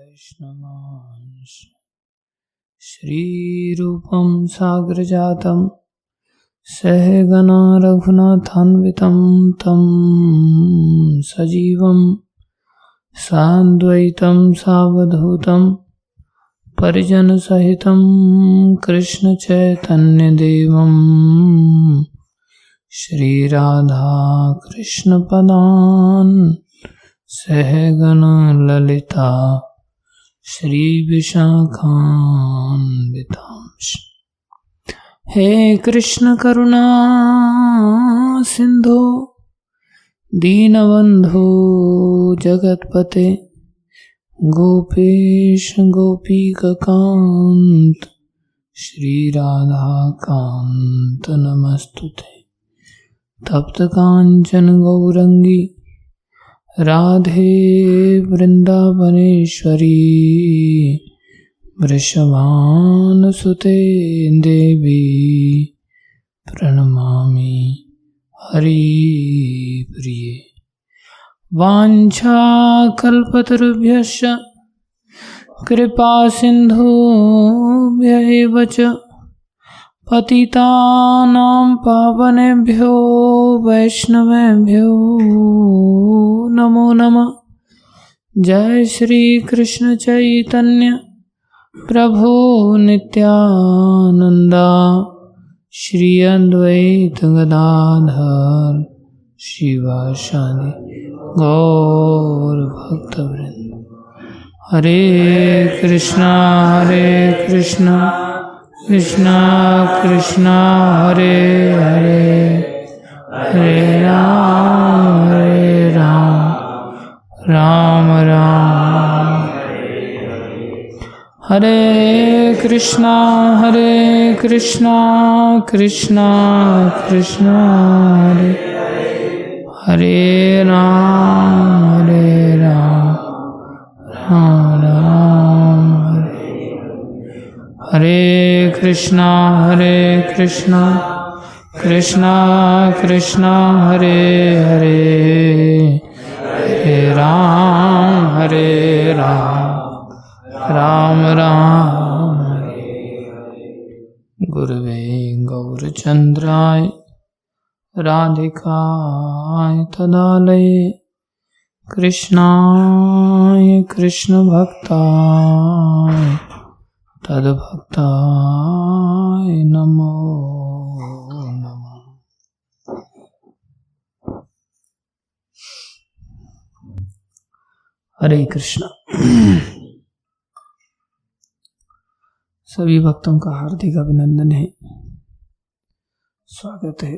वैष्णवांश श्रीरूपं साग्रजातं सहगना रघुनाथान्वितं तं सजीवं साद्वैतं सावधूतं परिजनसहितं कृष्णचैतन्यदेवं श्रीराधाकृष्णपदान् सहगना ललिता श्रीविशाखान्वितांश। हे कृष्ण करुणा सिंधु दीनबंधो जगतपते गोपेश गोपीकांत श्रीराधाकांत नमस्तुते। तप्त कांचन गौरंगी राधे वृंदावनेश्वरी वृषभानुसुते देवी प्रणमामि हरिप्रिये। वाञ्छाकल्पतरुभ्यश्च कृपा सिन्धुभ्य एव च पतितानां पावनेभ्यो वैष्णवेभ्यो नमो नमः। जय श्री कृष्ण चैतन्य प्रभु नित्यानंदा श्री अद्वैत गदाधर शिवासादि गौर भक्तवृंद। हरे कृष्णा कृष्णा कृष्णा हरे हरे हरे राम राम राम हरे कृष्णा कृष्णा कृष्णा हरे हरे राम राम हरे कृष्णा कृष्णा कृष्णा हरे हरे हरे राम राम गुरुवे गौरचंद्राय राधिकाय तदालये कृष्णाय कृष्ण भक्ताय तद्भक्ताय नमो नमः। हरे कृष्णा। सभी भक्तों का हार्दिक अभिनंदन है, स्वागत है।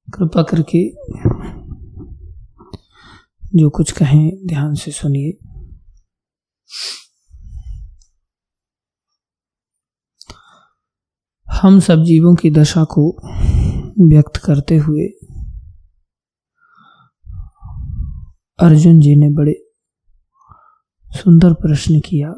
कृपा करके जो कुछ कहें ध्यान से सुनिए। हम सब जीवों की दशा को व्यक्त करते हुए अर्जुन जी ने बड़े सुंदर प्रश्न किया।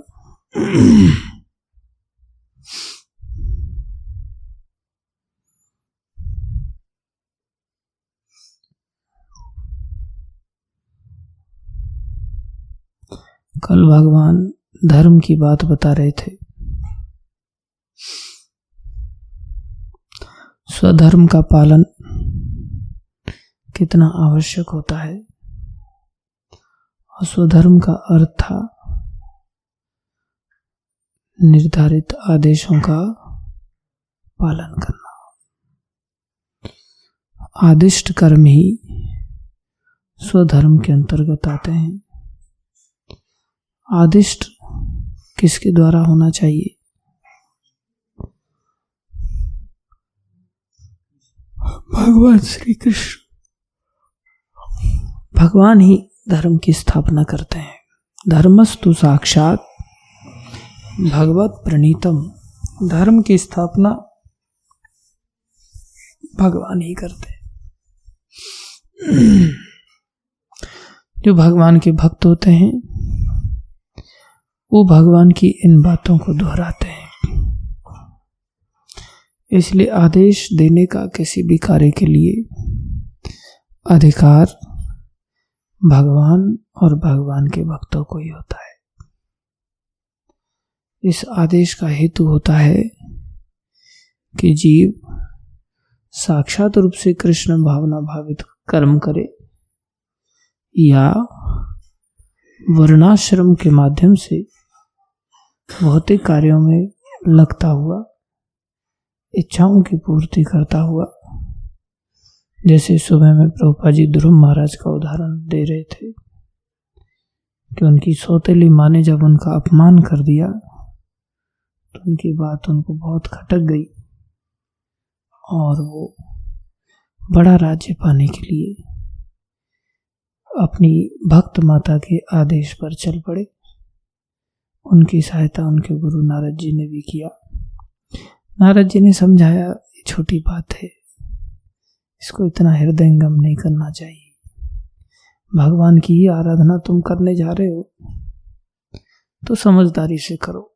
कल भगवान धर्म की बात बता रहे थे। स्वधर्म का पालन कितना आवश्यक होता है, और स्वधर्म का अर्थ था निर्धारित आदेशों का पालन करना। आदिष्ट कर्म ही स्वधर्म के अंतर्गत आते हैं। आदिष्ट किसके द्वारा होना चाहिए? भगवान श्री कृष्ण। भगवान ही धर्म की स्थापना करते हैं। धर्मस्तु साक्षात भगवत प्रणीतम। धर्म की स्थापना भगवान ही करते हैं। जो भगवान के भक्त होते हैं वो भगवान की इन बातों को दोहराते हैं। इसलिए आदेश देने का किसी भी कार्य के लिए अधिकार भगवान और भगवान के भक्तों को ही होता है। इस आदेश का हेतु होता है कि जीव साक्षात रूप से कृष्ण भावना भावित कर्म करे या वर्णाश्रम के माध्यम से भौतिक कार्यों में लगता हुआ इच्छाओं की पूर्ति करता हुआ, जैसे सुबह में प्रभुपाद जी ध्रुव महाराज का उदाहरण दे रहे थे कि उनकी सौतेली माँ ने जब उनका अपमान कर दिया तो उनकी बात उनको बहुत खटक गई और वो बड़ा राज्य पाने के लिए अपनी भक्त माता के आदेश पर चल पड़े। उनकी सहायता उनके गुरु नारद जी ने भी किया। नारद जी ने समझाया, ये छोटी बात है, इसको इतना हृदयंगम नहीं करना चाहिए। भगवान की ही आराधना तुम करने जा रहे हो तो समझदारी से करो।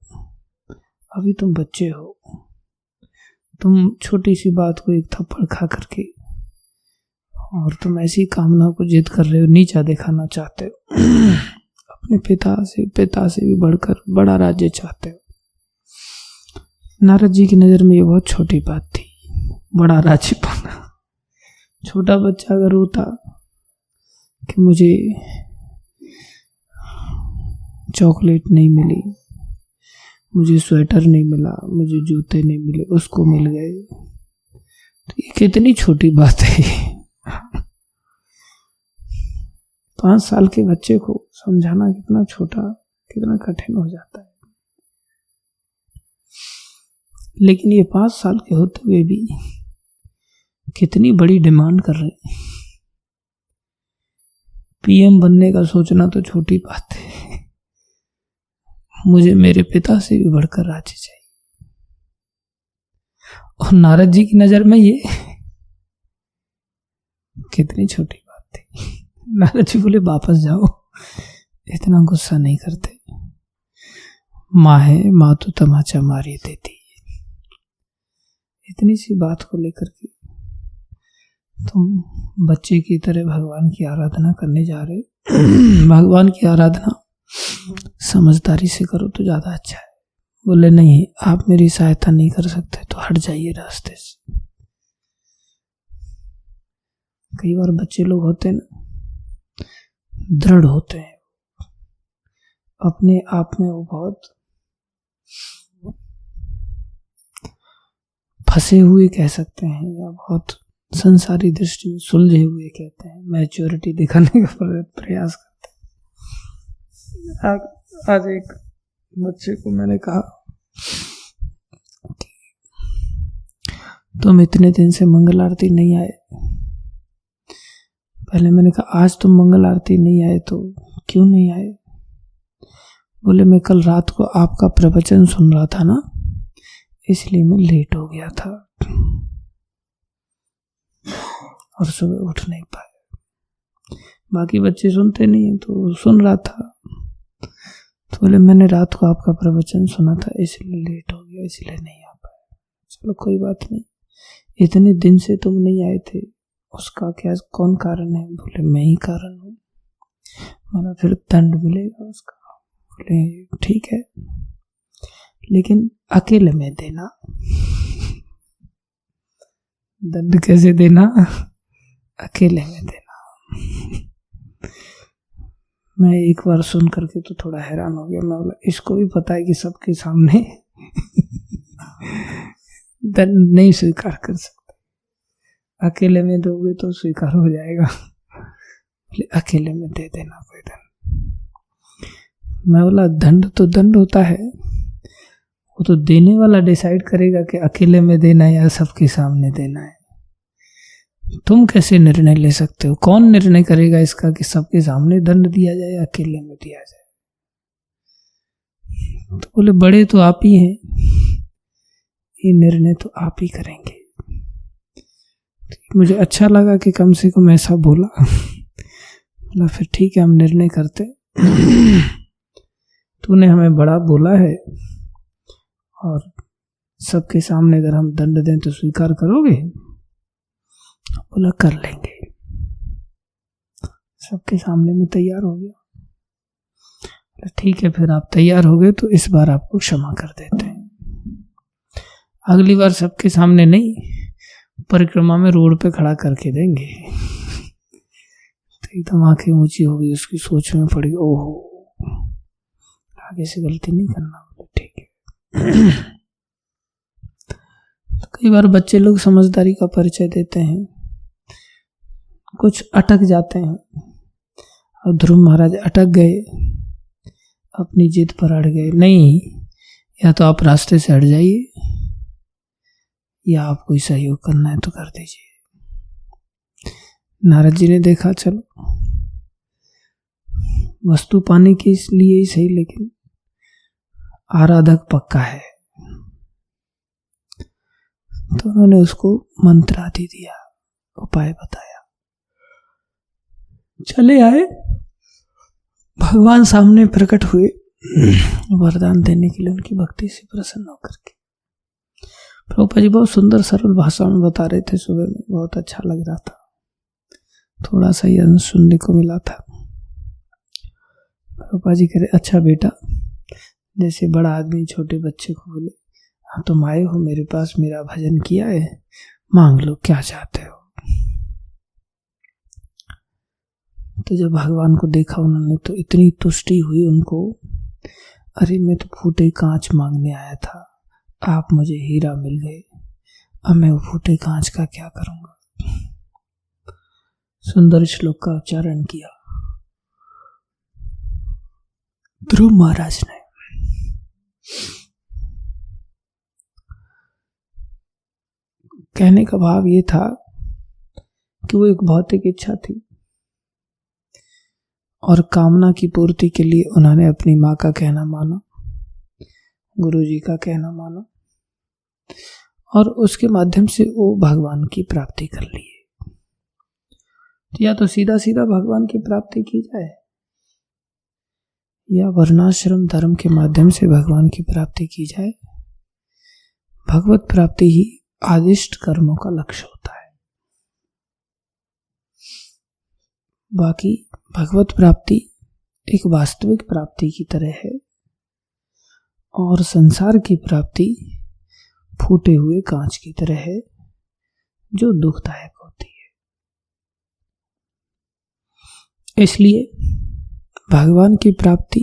अभी तुम बच्चे हो, तुम छोटी सी बात को एक थप्पड़ खा करके और तुम ऐसी कामना को जिद कर रहे हो, नीचा दिखाना चाहते हो, अपने पिता से भी बढ़कर बड़ा राज्य चाहते हो। नारद जी की नजर में ये बहुत छोटी बात थी, बड़ा राज्य पाना। छोटा बच्चा अगर रोता कि मुझे चॉकलेट नहीं मिली, मुझे स्वेटर नहीं मिला, मुझे जूते नहीं मिले, उसको मिल गए, तो ये कितनी छोटी बात है। 5 साल के बच्चे को समझाना कितना छोटा, कितना कठिन हो जाता है। लेकिन ये 5 साल के होते हुए भी कितनी बड़ी डिमांड कर रहे हैं। पीएम बनने का सोचना तो छोटी बात है, मुझे मेरे पिता से भी बढ़कर राज्य चाहिए। और नारद जी की नजर में ये कितनी छोटी बात थी। नारद जी बोले वापस जाओ, इतना गुस्सा नहीं करते। माँ है, माँ तो तमाचा मारी देती है। इतनी सी बात को लेकर के तुम बच्चे की तरह भगवान की आराधना करने जा रहे हो। भगवान की आराधना समझदारी से करो तो ज्यादा अच्छा है। बोले नहीं, आप मेरी सहायता नहीं कर सकते तो हट जाइए रास्ते से। कई बार बच्चे लोग होते हैं ना, दृढ़ होते हैं, अपने आप में वो बहुत फंसे हुए कह सकते हैं, या बहुत संसारी दृष्टि में सुलझे हुए कहते हैं, मैच्योरिटी दिखाने का प्रयास करते हैं। आज एक बच्चे को मैंने कहा, तुम इतने दिन से मंगल आरती नहीं आए। पहले मैंने कहा आज तुम मंगल आरती नहीं आए तो क्यों नहीं आए? बोले मैं कल रात को आपका प्रवचन सुन रहा था ना, इसलिए मैं लेट हो गया था और सुबह उठ नहीं पाया। बाकी बच्चे सुनते नहीं है तो सुन रहा था, तो बोले मैंने रात को आपका प्रवचन सुना था इसलिए लेट हो गया, इसलिए नहीं आ पाया। चलो कोई बात नहीं, इतने दिन से तुम नहीं आए थे, उसका क्या कौन कारण है? बोले मैं ही कारण हूँ। मैंने फिर दंड मिलेगा उसका। बोले ठीक है, लेकिन अकेले में देना। दंड कैसे देना? अकेले में देना। मैं एक बार सुन करके तो थोड़ा हैरान हो गया। मैं बोला इसको भी पता है कि सबके सामने दंड नहीं स्वीकार कर सकते, अकेले में दोगे तो स्वीकार हो जाएगा। बोले अकेले में दे देना कोई दंड। मैं बोला दंड तो दंड होता है, वो तो देने वाला डिसाइड करेगा कि अकेले में देना है या सबके सामने देना है। तुम कैसे निर्णय ले सकते हो? कौन निर्णय करेगा इसका कि सबके सामने दंड दिया जाए या अकेले में दिया जाए? तो बोले बड़े तो आप ही हैं, ये निर्णय तो आप ही करेंगे। मुझे अच्छा लगा कि कम से कम ऐसा बोला। बोला फिर ठीक है, हम निर्णय करते। तूने हमें बड़ा बोला है और सबके सामने अगर हम दंड दें तो स्वीकार करोगे? बोला कर लेंगे। सबके सामने में तैयार हो गया। ठीक है, फिर आप तैयार हो गए तो इस बार आपको क्षमा कर देते हैं, अगली बार सबके सामने नहीं, परिक्रमा में रोड पे खड़ा करके देंगे। तो एकदम आंखें ऊंची हो गई, उसकी सोच में पड़ी, ओहो आगे से गलती नहीं करना। ठीक है। तो कई बार बच्चे लोग समझदारी का परिचय देते हैं, कुछ अटक जाते हैं। और ध्रुव महाराज अटक गए, अपनी जिद पर अड़ गए, नहीं या तो आप रास्ते से हट जाइए या आप कोई सहयोग करना है तो कर दीजिए। नारद जी ने देखा चलो वस्तु पाने के लिए ही सही, लेकिन आराधक पक्का है, तो उन्होंने उसको मंत्र आदि दिया, उपाय बताया। चले आए, भगवान सामने प्रकट हुए वरदान देने के लिए, उनकी भक्ति से प्रसन्न होकर के। प्रभुपाद जी बहुत सुंदर सरल भाषा में बता रहे थे, सुबह में बहुत अच्छा लग रहा था, थोड़ा सा ही अंश सुनने को मिला था। प्रभुपाद जी कह रहे, अच्छा बेटा, जैसे बड़ा आदमी छोटे बच्चे को बोले, हाँ तुम आए हो मेरे पास, मेरा भजन किया है, मांग लो क्या चाहते हो। तो जब भगवान को देखा उन्होंने तो इतनी तुष्टि हुई उनको, अरे मैं तो फूटे कांच मांगने आया था, आप मुझे हीरा मिल गए, अब मैं वो फूटे कांच का क्या करूंगा। सुंदर श्लोक का उच्चारण किया ध्रुव महाराज ने। कहने का भाव ये था कि वो एक भौतिक इच्छा थी और कामना की पूर्ति के लिए उन्होंने अपनी माँ का कहना माना, गुरुजी का कहना माना, और उसके माध्यम से वो भगवान की प्राप्ति कर ली। या तो सीधा सीधा भगवान की प्राप्ति की जाए, या वर्णाश्रम धर्म के माध्यम से भगवान की प्राप्ति की जाए। भगवत प्राप्ति ही आदिष्ट कर्मों का लक्ष्य होता है। बाकी भगवत प्राप्ति एक वास्तविक प्राप्ति की तरह है, और संसार की प्राप्ति फूटे हुए कांच की तरह है जो दुखदायक होती है। इसलिए भगवान की प्राप्ति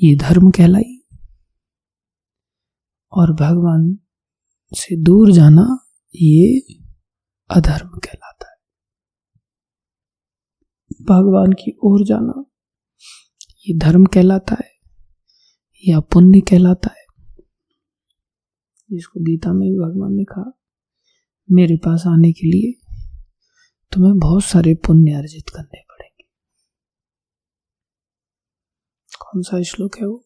ये धर्म कहलाई, और भगवान से दूर जाना ये अधर्म कहलाता है। भगवान की ओर जाना ये धर्म कहलाता है या पुण्य कहलाता है, जिसको गीता में भी भगवान ने कहा, मेरे पास आने के लिए तुम्हें बहुत सारे पुण्य अर्जित करने पड़ेंगे। कौन सा श्लोक है वो?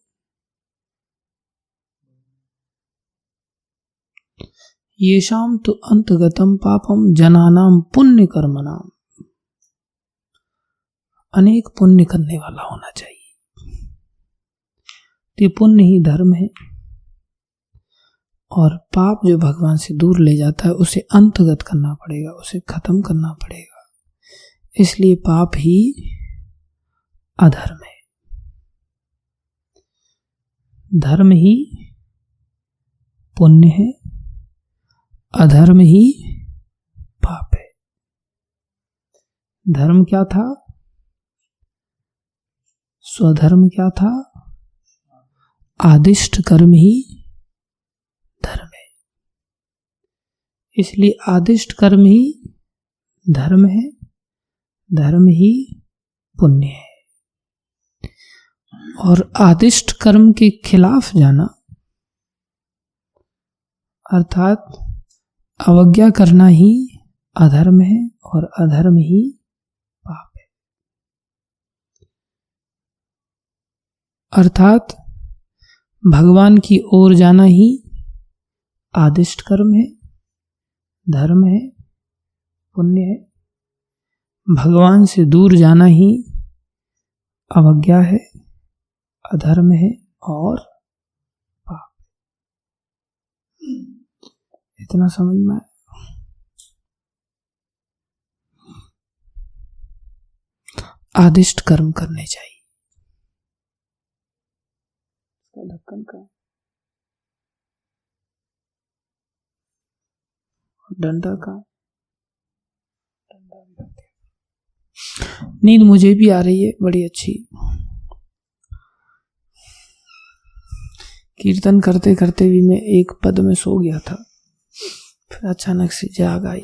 येषाम तु अंतगतम पापम जनानाम पुण्य कर्मणाम। अनेक पुण्य करने वाला होना चाहिए। ये पुण्य ही धर्म है, और पाप जो भगवान से दूर ले जाता है उसे अंतगत करना पड़ेगा, उसे खत्म करना पड़ेगा। इसलिए पाप ही अधर्म है, धर्म ही पुण्य है, अधर्म ही पाप है। धर्म क्या था? स्वधर्म क्या था? आदिष्ट कर्म ही धर्म है। इसलिए आदिष्ट कर्म ही धर्म है, धर्म ही पुण्य है। और आदिष्ट कर्म के खिलाफ जाना अर्थात अवज्ञा करना ही अधर्म है, और अधर्म ही पाप है। अर्थात भगवान की ओर जाना ही आदिष्ट कर्म है, धर्म है, पुण्य है। भगवान से दूर जाना ही अवज्ञा है, अधर्म है और पाप। इतना समझ में आया? आदिष्ट कर्म करने चाहिए। ढक्कन का डंडा का नींद मुझे भी आ रही है बड़ी अच्छी। कीर्तन करते करते भी मैं एक पद में सो गया था, फिर अचानक से जाग आई।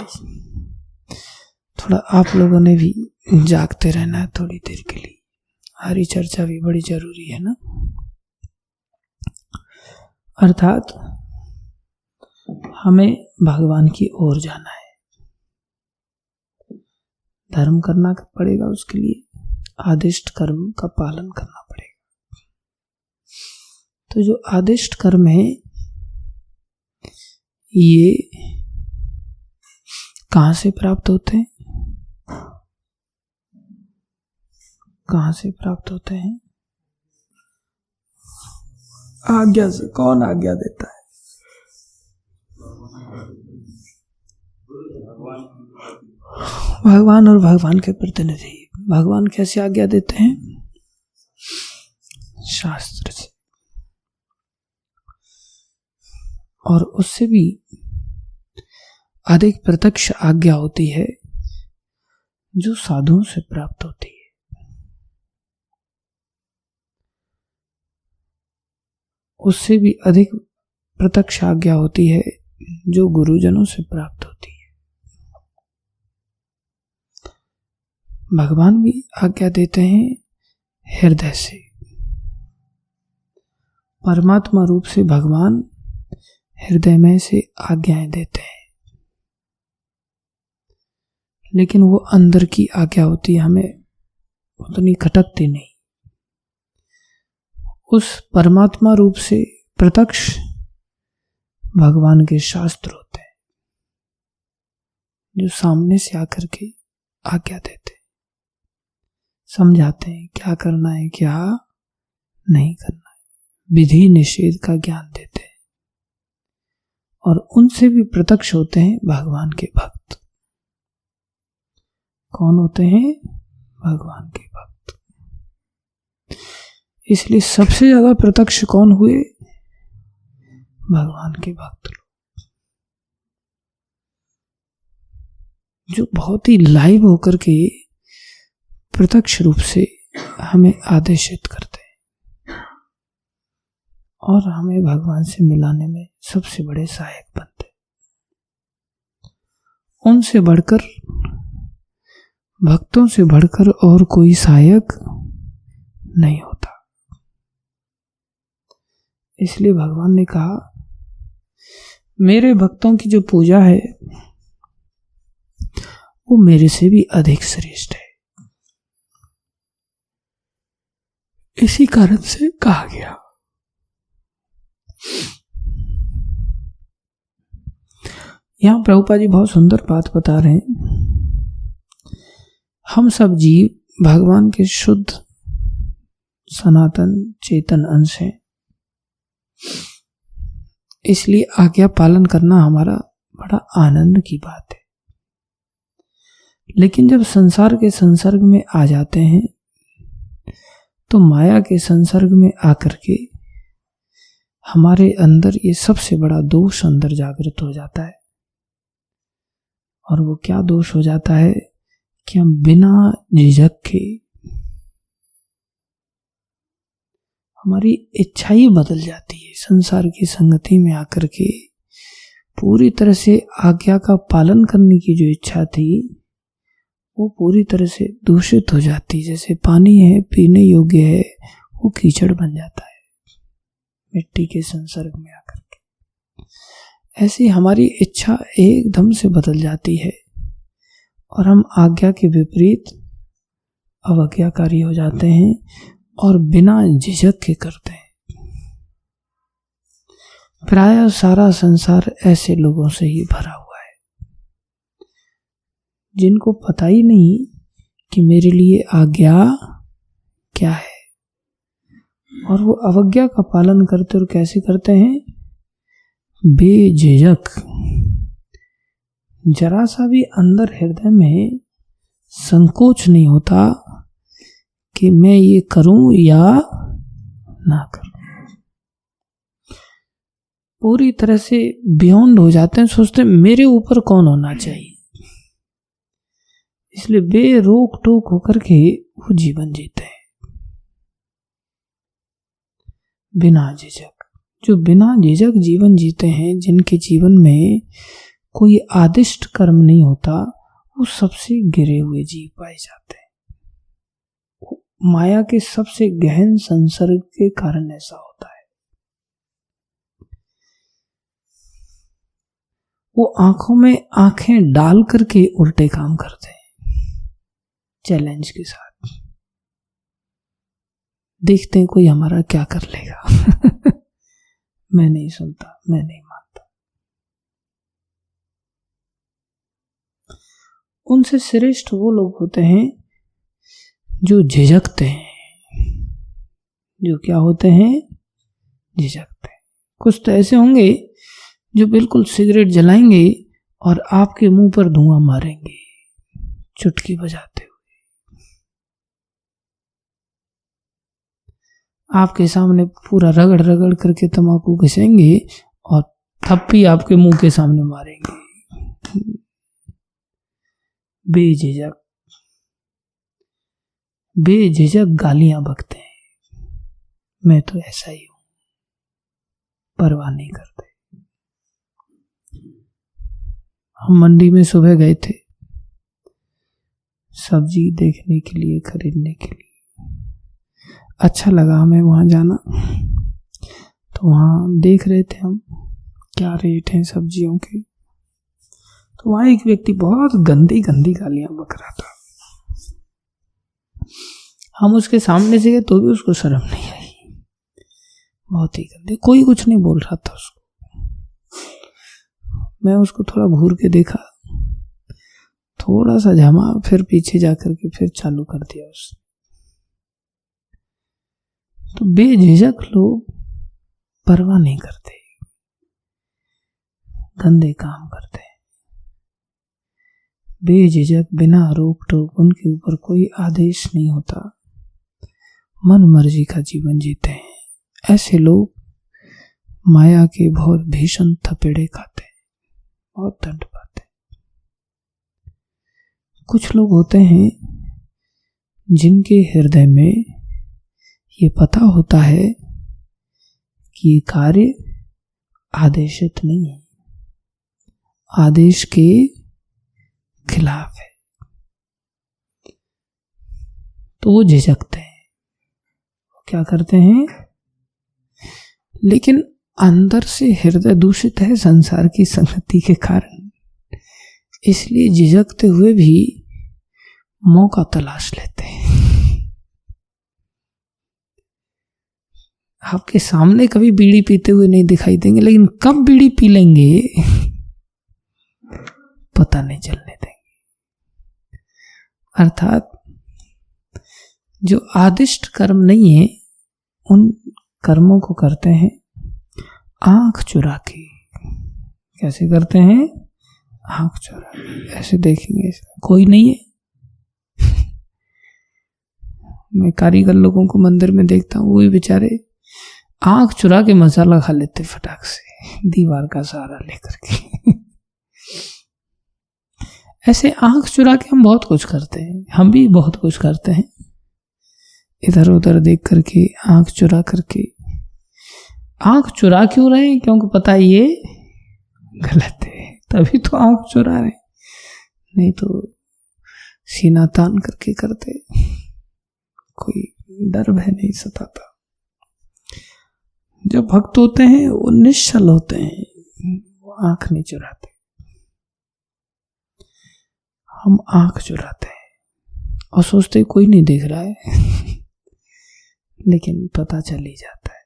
थोड़ा आप लोगों ने भी जागते रहना है थोड़ी देर के लिए, हरी चर्चा भी बड़ी जरूरी है ना। अर्थात हमें भगवान की ओर जाना है, धर्म करना पड़ेगा, उसके लिए आदिष्ट कर्म का पालन करना पड़ेगा। तो जो आदिष्ट कर्म है ये कहां से प्राप्त होते हैं? कहां से प्राप्त होते हैं? आज्ञा से। कौन आज्ञा देता है? भगवान और भगवान के प्रतिनिधि। भगवान कैसे आज्ञा देते हैं? शास्त्र से। और उससे भी अधिक प्रत्यक्ष आज्ञा होती है जो साधुओं से प्राप्त होती है। उससे भी अधिक प्रत्यक्ष आज्ञा होती है जो गुरुजनों से प्राप्त होती है। भगवान भी आज्ञा देते हैं हृदय से। परमात्मा रूप से भगवान हृदय में से आज्ञाएं देते हैं, लेकिन वो अंदर की आज्ञा होती है, हमें उतनी खटकती नहीं। उस परमात्मा रूप से प्रत्यक्ष भगवान के शास्त्र होते हैं जो सामने से आकर के आज्ञा देते हैं, समझाते हैं क्या करना है क्या नहीं करना है, विधि निषेध का ज्ञान देते हैं। और उनसे भी प्रत्यक्ष होते हैं भगवान के भक्त। कौन होते हैं? भगवान के भक्त। इसलिए सबसे ज्यादा प्रत्यक्ष कौन हुए? भगवान के भक्त लोग, जो बहुत ही लाइव होकर के प्रत्यक्ष रूप से हमें आदेशित करते हैं और हमें भगवान से मिलाने में सबसे बड़े सहायक बनते हैं। उनसे बढ़कर, भक्तों से बढ़कर और कोई सहायक नहीं होता। इसलिए भगवान ने कहा मेरे भक्तों की जो पूजा है वो मेरे से भी अधिक श्रेष्ठ है। इसी कारण से कहा गया। यहां प्रभुपाद जी बहुत सुंदर बात बता रहे हैं। हम सब जीव भगवान के शुद्ध सनातन चेतन अंश हैं, इसलिए आज्ञा पालन करना हमारा बड़ा आनंद की बात है। लेकिन जब संसार के संसर्ग में आ जाते हैं तो माया के संसर्ग में आकर के हमारे अंदर ये सबसे बड़ा दोष अंदर जागृत हो जाता है। और वो क्या दोष हो जाता है कि हम बिना झिझक के, हमारी इच्छा ही बदल जाती है। संसार की संगति में आकर के पूरी तरह से आज्ञा का पालन करने की जो इच्छा थी वो पूरी तरह से दूषित हो जाती है। जैसे पानी है पीने योग्य है, वो कीचड़ बन जाता है मिट्टी के संसर्ग में आकर के। ऐसी हमारी इच्छा एकदम से बदल जाती है और हम आज्ञा के विपरीत अवज्ञाकारी हो जाते हैं और बिना झिझक के करते हैं। प्रायः सारा संसार ऐसे लोगों से ही भरा हुआ है जिनको पता ही नहीं कि मेरे लिए आज्ञा क्या है, और वो अवज्ञा का पालन करते और कैसे करते हैं? बेझिझक। जरा सा भी अंदर हृदय में संकोच नहीं होता कि मैं ये करूं या ना करूं। पूरी तरह से बियॉन्ड हो जाते हैं, सोचते हैं मेरे ऊपर कौन होना चाहिए। इसलिए बेरोक टोक होकर के वो जीवन जीते हैं बिना झिझक। जो बिना झिझक जीवन जीते हैं, जिनके जीवन में कोई आदिष्ट कर्म नहीं होता, वो सबसे गिरे हुए जीव पाए जाते हैं। माया के सबसे गहन संसर्ग के कारण ऐसा होता है। वो आंखों में आंखें डाल करके उल्टे काम करते हैं चैलेंज के साथ। देखते हैं कोई हमारा क्या कर लेगा। मैं नहीं सुनता, मैं नहीं मानता। उनसे श्रेष्ठ वो लोग होते हैं जो झिझकते हैं। जो क्या होते हैं? झिझकते हैं। कुछ तो ऐसे होंगे जो बिल्कुल सिगरेट जलाएंगे और आपके मुंह पर धुआं मारेंगे चुटकी बजाते हुए। आपके सामने पूरा रगड़ रगड़ करके तंबाकू घिसेंगे और थप्पी आपके मुंह के सामने मारेंगे। बेझिझक गालियां बकते हैं। मैं तो ऐसा ही हूं, परवाह नहीं करते। हम मंडी में सुबह गए थे सब्जी देखने के लिए, खरीदने के लिए। अच्छा लगा हमें वहां जाना। तो वहां देख रहे थे हम क्या रेट हैं सब्जियों के। तो वहां एक व्यक्ति बहुत गंदी गंदी गालियां बक रहा था। हम उसके सामने से गए तो भी उसको शर्म नहीं आई। बहुत ही गंदी, कोई कुछ नहीं बोल रहा था उसको। मैं उसको थोड़ा घूर के देखा, थोड़ा सा झमा, फिर पीछे जाकर के फिर चालू कर दिया उसने। तो बेझिझक लोग परवाह नहीं करते, गंदे काम करते हैं। बेझिझक, बिना रोक टोक, उनके ऊपर कोई आदेश नहीं होता, मन मर्जी का जीवन जीते हैं। ऐसे लोग माया के बहुत भीषण थपेड़े खाते हैं, बहुत दंड पाते हैं। कुछ लोग होते हैं जिनके हृदय में ये पता होता है कि ये कार्य आदेशित नहीं है, आदेश के खिलाफ है, तो वो झिझकते हैं। वो क्या करते हैं? लेकिन अंदर से हृदय दूषित है संसार की संगति के कारण, इसलिए झिझकते हुए भी मौका तलाश लेते हैं। आपके सामने कभी बीड़ी पीते हुए नहीं दिखाई देंगे, लेकिन कब बीड़ी पी लेंगे पता नहीं चलने देंगे। अर्थात जो आदिष्ट कर्म नहीं है, उन कर्मों को करते हैं आंख चुरा के। कैसे करते हैं? आंख चुरा के। ऐसे देखेंगे कोई नहीं है। मैं कारीगर लोगों को मंदिर में देखता हूँ, वो भी बेचारे आंख चुरा के मसाला खा लेते फटाक से, दीवार का सहारा लेकर के। ऐसे आंख चुरा के हम बहुत कुछ करते हैं। हम भी बहुत कुछ करते हैं, इधर उधर देख करके, आंख चुरा करके। आंख चुरा क्यों रहे हैं? क्योंकि पता है ये गलत है, तभी तो आंख चुरा रहे, नहीं तो सीना तान करके करते, कोई डर भय नहीं सताता। जब भक्त होते हैं वो निश्चल होते हैं, वो आंख नहीं चुराते। हम आंख चुराते हैं और सोचते कोई नहीं देख रहा है, लेकिन पता चल ही जाता है।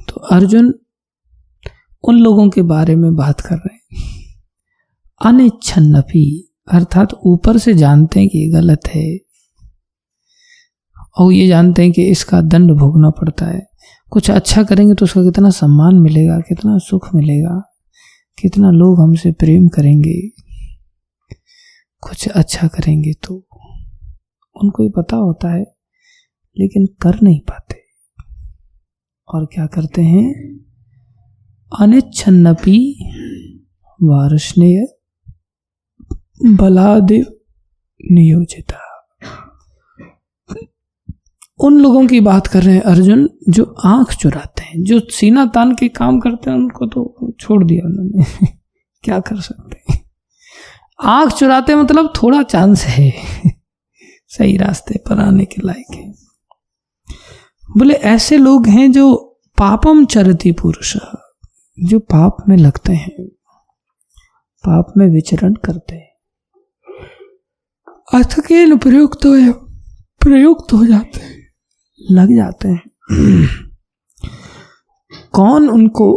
तो अर्जुन उन लोगों के बारे में बात कर रहे हैं, अनिच्छन्नपि, अर्थात ऊपर से जानते हैं कि ये गलत है, और ये जानते हैं कि इसका दंड भोगना पड़ता है। कुछ अच्छा करेंगे तो उसका कितना सम्मान मिलेगा, कितना सुख मिलेगा, कितना लोग हमसे प्रेम करेंगे। कुछ अच्छा करेंगे तो उनको ही पता होता है, लेकिन कर नहीं पाते। और क्या करते हैं? अनिच्छन्नपि वार्ष्णेय बलादेव नियोजिता। उन लोगों की बात कर रहे हैं अर्जुन जो आंख चुराते हैं, जो सीना तान के काम करते हैं, उनको तो छोड़ दिया उन्होंने। क्या कर सकते हैं? आंख चुराते मतलब थोड़ा चांस है सही रास्ते पर आने के लायक है। बोले ऐसे लोग हैं जो पापम चरति पुरुष, जो पाप में लगते हैं, पाप में विचरण करते हैं, अथकेन प्रयुक्त हो जाते हैं, लग जाते हैं। कौन उनको,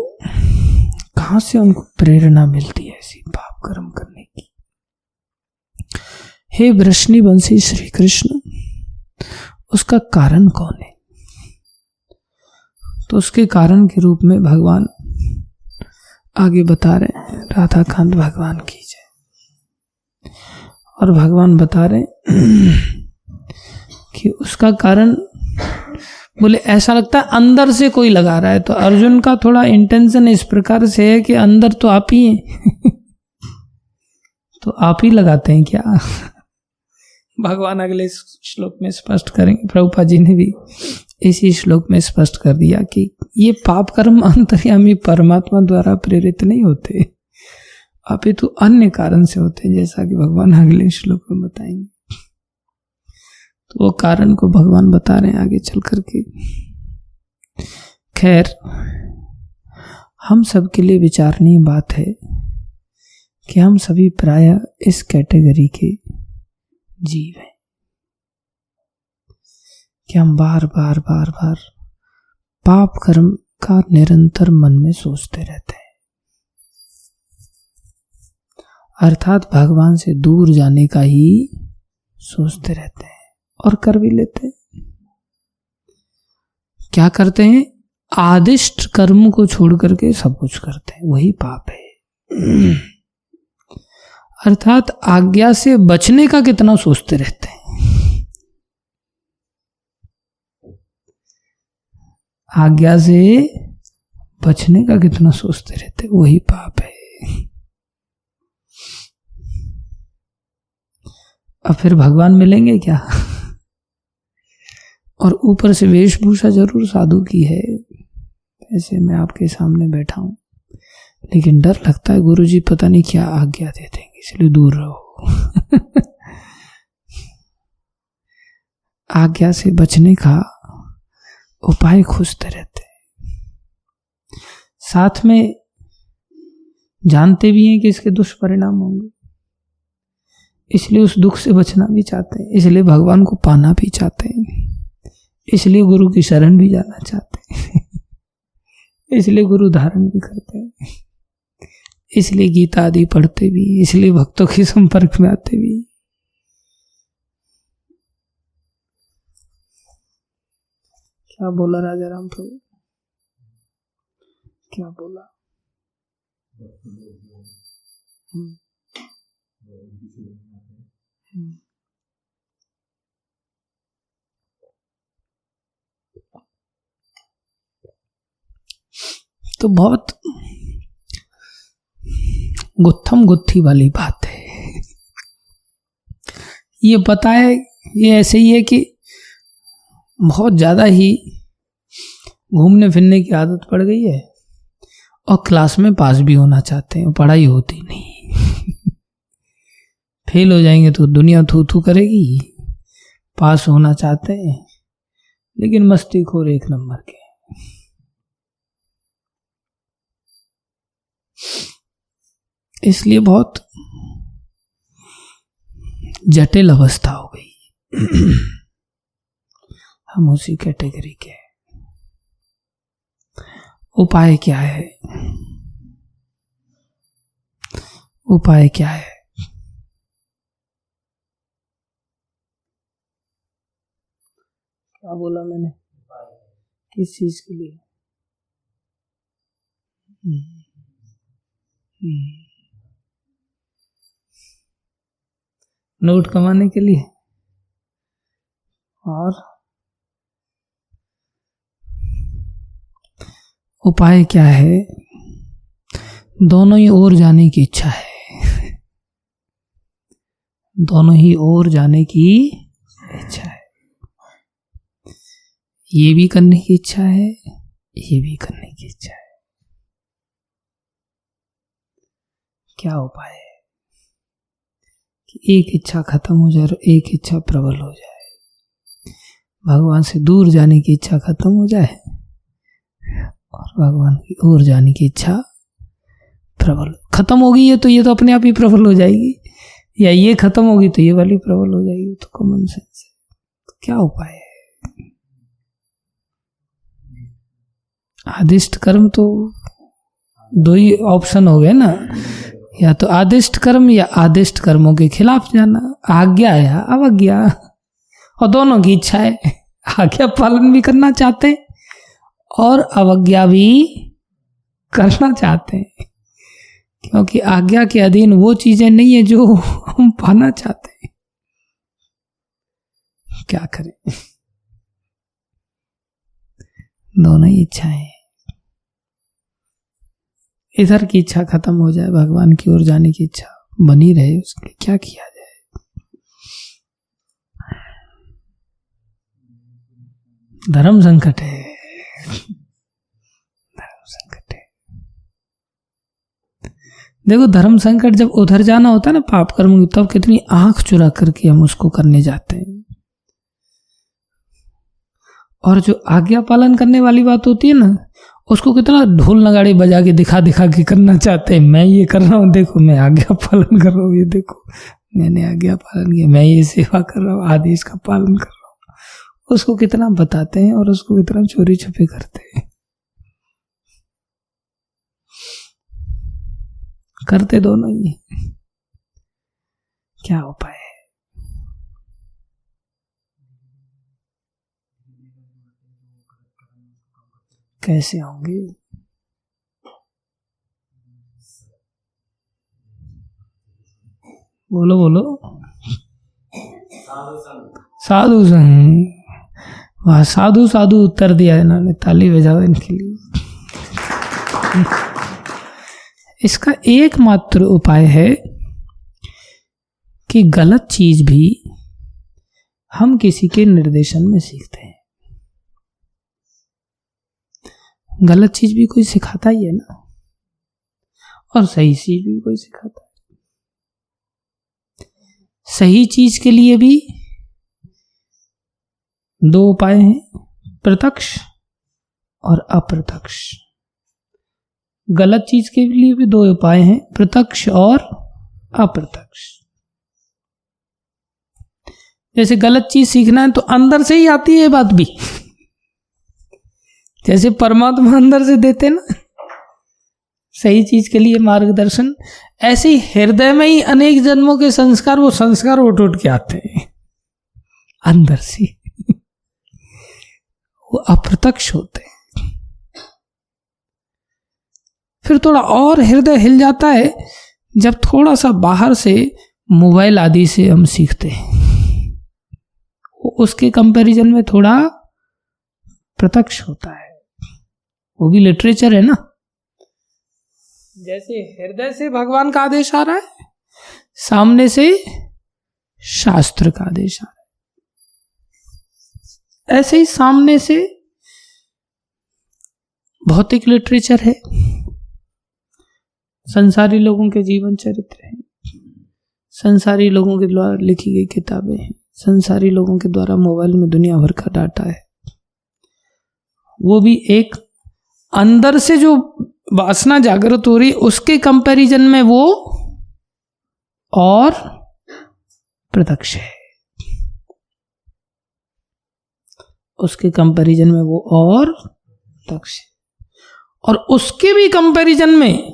कहां से उनको प्रेरणा मिलती है ऐसी पाप कर्म करने की? हे वृष्णिवंशी श्री कृष्ण, उसका कारण कौन है? तो उसके कारण के रूप में भगवान आगे बता रहे हैं, राधा कांत भगवान की जय। और भगवान बता रहे कि उसका कारण, बोले ऐसा लगता है अंदर से कोई लगा रहा है। तो अर्जुन का थोड़ा इंटेंशन इस प्रकार से है कि अंदर तो आप ही हैं तो आप ही लगाते हैं क्या? भगवान अगले श्लोक में स्पष्ट करेंगे, प्रभुपाद जी ने भी इसी श्लोक में स्पष्ट कर दिया कि ये पाप कर्म अंतर्यामी परमात्मा द्वारा प्रेरित नहीं होते, अपितु अन्य कारण से होते हैं, जैसा कि भगवान अगले श्लोक में बताएंगे। तो वो कारण को भगवान बता रहे हैं आगे चल करके। खैर, हम सब के लिए विचारणीय बात है कि हम सभी प्रायः इस कैटेगरी के जीव हैं कि हम बार बार पाप कर्म का निरंतर मन में सोचते रहते हैं, अर्थात भगवान से दूर जाने का ही सोचते रहते हैं और कर भी लेते हैं। क्या करते हैं? आदिष्ट कर्म को छोड़ करके सब कुछ करते हैं, वही पाप है। अर्थात आज्ञा से बचने का कितना सोचते रहते हैं। आज्ञा से बचने का कितना सोचते रहते, वही पाप है। अब फिर भगवान मिलेंगे क्या? और ऊपर से वेशभूषा जरूर साधु की है, ऐसे मैं आपके सामने बैठा हूं, लेकिन डर लगता है गुरुजी पता नहीं क्या आज्ञा दे देंगे, इसलिए दूर रहो। आज्ञा से बचने का उपाय खोजते रहते हैं, साथ में जानते भी हैं कि इसके दुष्परिणाम होंगे, इसलिए उस दुख से बचना भी चाहते हैं, इसलिए भगवान को पाना भी चाहते हैं, इसलिए गुरु की शरण भी जाना चाहते हैं, इसलिए गुरु धारण भी करते हैं, इसलिए गीता आदि पढ़ते भी, इसलिए भक्तों के संपर्क में आते भी। क्या बोला राजा राम प्रभु? क्या बोला? तो बहुत गुत्थम गुत्थी वाली बात है। ये पता है, ये ऐसे ही है कि बहुत ज्यादा ही घूमने फिरने की आदत पड़ गई है और क्लास में पास भी होना चाहते हैं, पढ़ाई होती नहीं। फेल हो जाएंगे तो दुनिया थू थू करेगी, पास होना चाहते हैं लेकिन मस्तीखोर एक नंबर के। इसलिए बहुत जटिल अवस्था हो गई। हम उसी कैटेगरी के। उपाय क्या है? उपाय क्या है? क्या बोला मैंने? किस चीज के लिए? नोट कमाने के लिए। और उपाय क्या है? दोनों ही ओर जाने की इच्छा है, दोनों ही ओर जाने की इच्छा है। ये भी करने की इच्छा है, ये भी करने की इच्छा है। क्या उपाय है कि एक इच्छा खत्म हो जाए और एक इच्छा प्रबल हो जाए? भगवान से दूर जाने की इच्छा खत्म हो जाए और भगवान की ओर जाने की इच्छा प्रबल। खत्म होगी ये तो, ये तो अपने आप ही प्रबल हो जाएगी, या ये खत्म होगी तो ये वाली प्रबल हो जाएगी। तो कॉमन सेंस है। तो क्या उपाय है? आदिष्ट कर्म तो दो ही ऑप्शन हो गए ना, या तो आदिष्ट कर्म या आदिष्ट कर्मों के खिलाफ जाना, आज्ञा या अवज्ञा, और दोनों की इच्छा है। आज्ञा पालन भी करना चाहते हैं और अवज्ञा भी करना चाहते हैं, क्योंकि आज्ञा के अधीन वो चीजें नहीं है जो हम पाना चाहते हैं। क्या करें? दोनों ही इच्छाएं। इधर की इच्छा खत्म हो जाए, भगवान की ओर जाने की इच्छा बनी रहे, उसके लिए क्या किया जाए? धर्म संकट है, धर्म संकट है। देखो, धर्म संकट जब उधर जाना होता है ना पाप कर्म, तब कितनी आंख चुरा करके हम उसको करने जाते हैं। और जो आज्ञा पालन करने वाली बात होती है ना, उसको कितना ढोल नगाड़े बजा के दिखा दिखा के करना चाहते हैं। मैं ये कर रहा हूँ, देखो मैं आज्ञा पालन कर रहा हूँ, ये देखो मैंने आज्ञा पालन किया, मैं ये सेवा कर रहा हूँ, आदेश का पालन कर रहा हूँ। उसको कितना बताते हैं और उसको कितना चोरी छुपे करते हैं। करते दोनों ही। क्या उपाय है? कैसे होंगे? बोलो बोलो। साधु संग। वाह, साधु साधु उत्तर दिया इन्होंने, ताली बजाओ इनके लिए। इसका एकमात्र उपाय है कि गलत चीज भी हम किसी के निर्देशन में सीखते हैं। गलत चीज भी कोई सिखाता ही है ना, और सही चीज भी कोई सिखाता है। सही चीज के लिए भी दो उपाय हैं, प्रत्यक्ष और अप्रत्यक्ष। गलत चीज के लिए भी दो उपाय हैं, प्रत्यक्ष और अप्रत्यक्ष। जैसे गलत चीज सीखना है तो अंदर से ही आती है ये बात भी, जैसे परमात्मा अंदर से देते ना सही चीज के लिए मार्गदर्शन, ऐसे ही हृदय में ही अनेक जन्मों के संस्कार, वो संस्कार उठ उठ के आते हैं अंदर से। वो अप्रत्यक्ष होते हैं। फिर थोड़ा और हृदय हिल जाता है जब थोड़ा सा बाहर से मोबाइल आदि से हम सीखते हैं, उसके कंपैरिजन में थोड़ा प्रत्यक्ष होता है। वो भी लिटरेचर है ना। जैसे हृदय से भगवान का आदेश आ रहा है, सामने से शास्त्र का आदेश आ रहा है, ऐसे ही सामने से भौतिक लिटरेचर है, संसारी लोगों के जीवन चरित्र हैं, संसारी लोगों के द्वारा लिखी गई किताबें हैं, संसारी लोगों के द्वारा मोबाइल में दुनिया भर का डाटा है। वो भी एक अंदर से जो वासना जागृत हो रही, उसके कंपैरिजन में वो और प्रत्यक्ष है, उसके कंपैरिजन में वो और प्रत्यक्ष है। और उसके भी कंपैरिजन में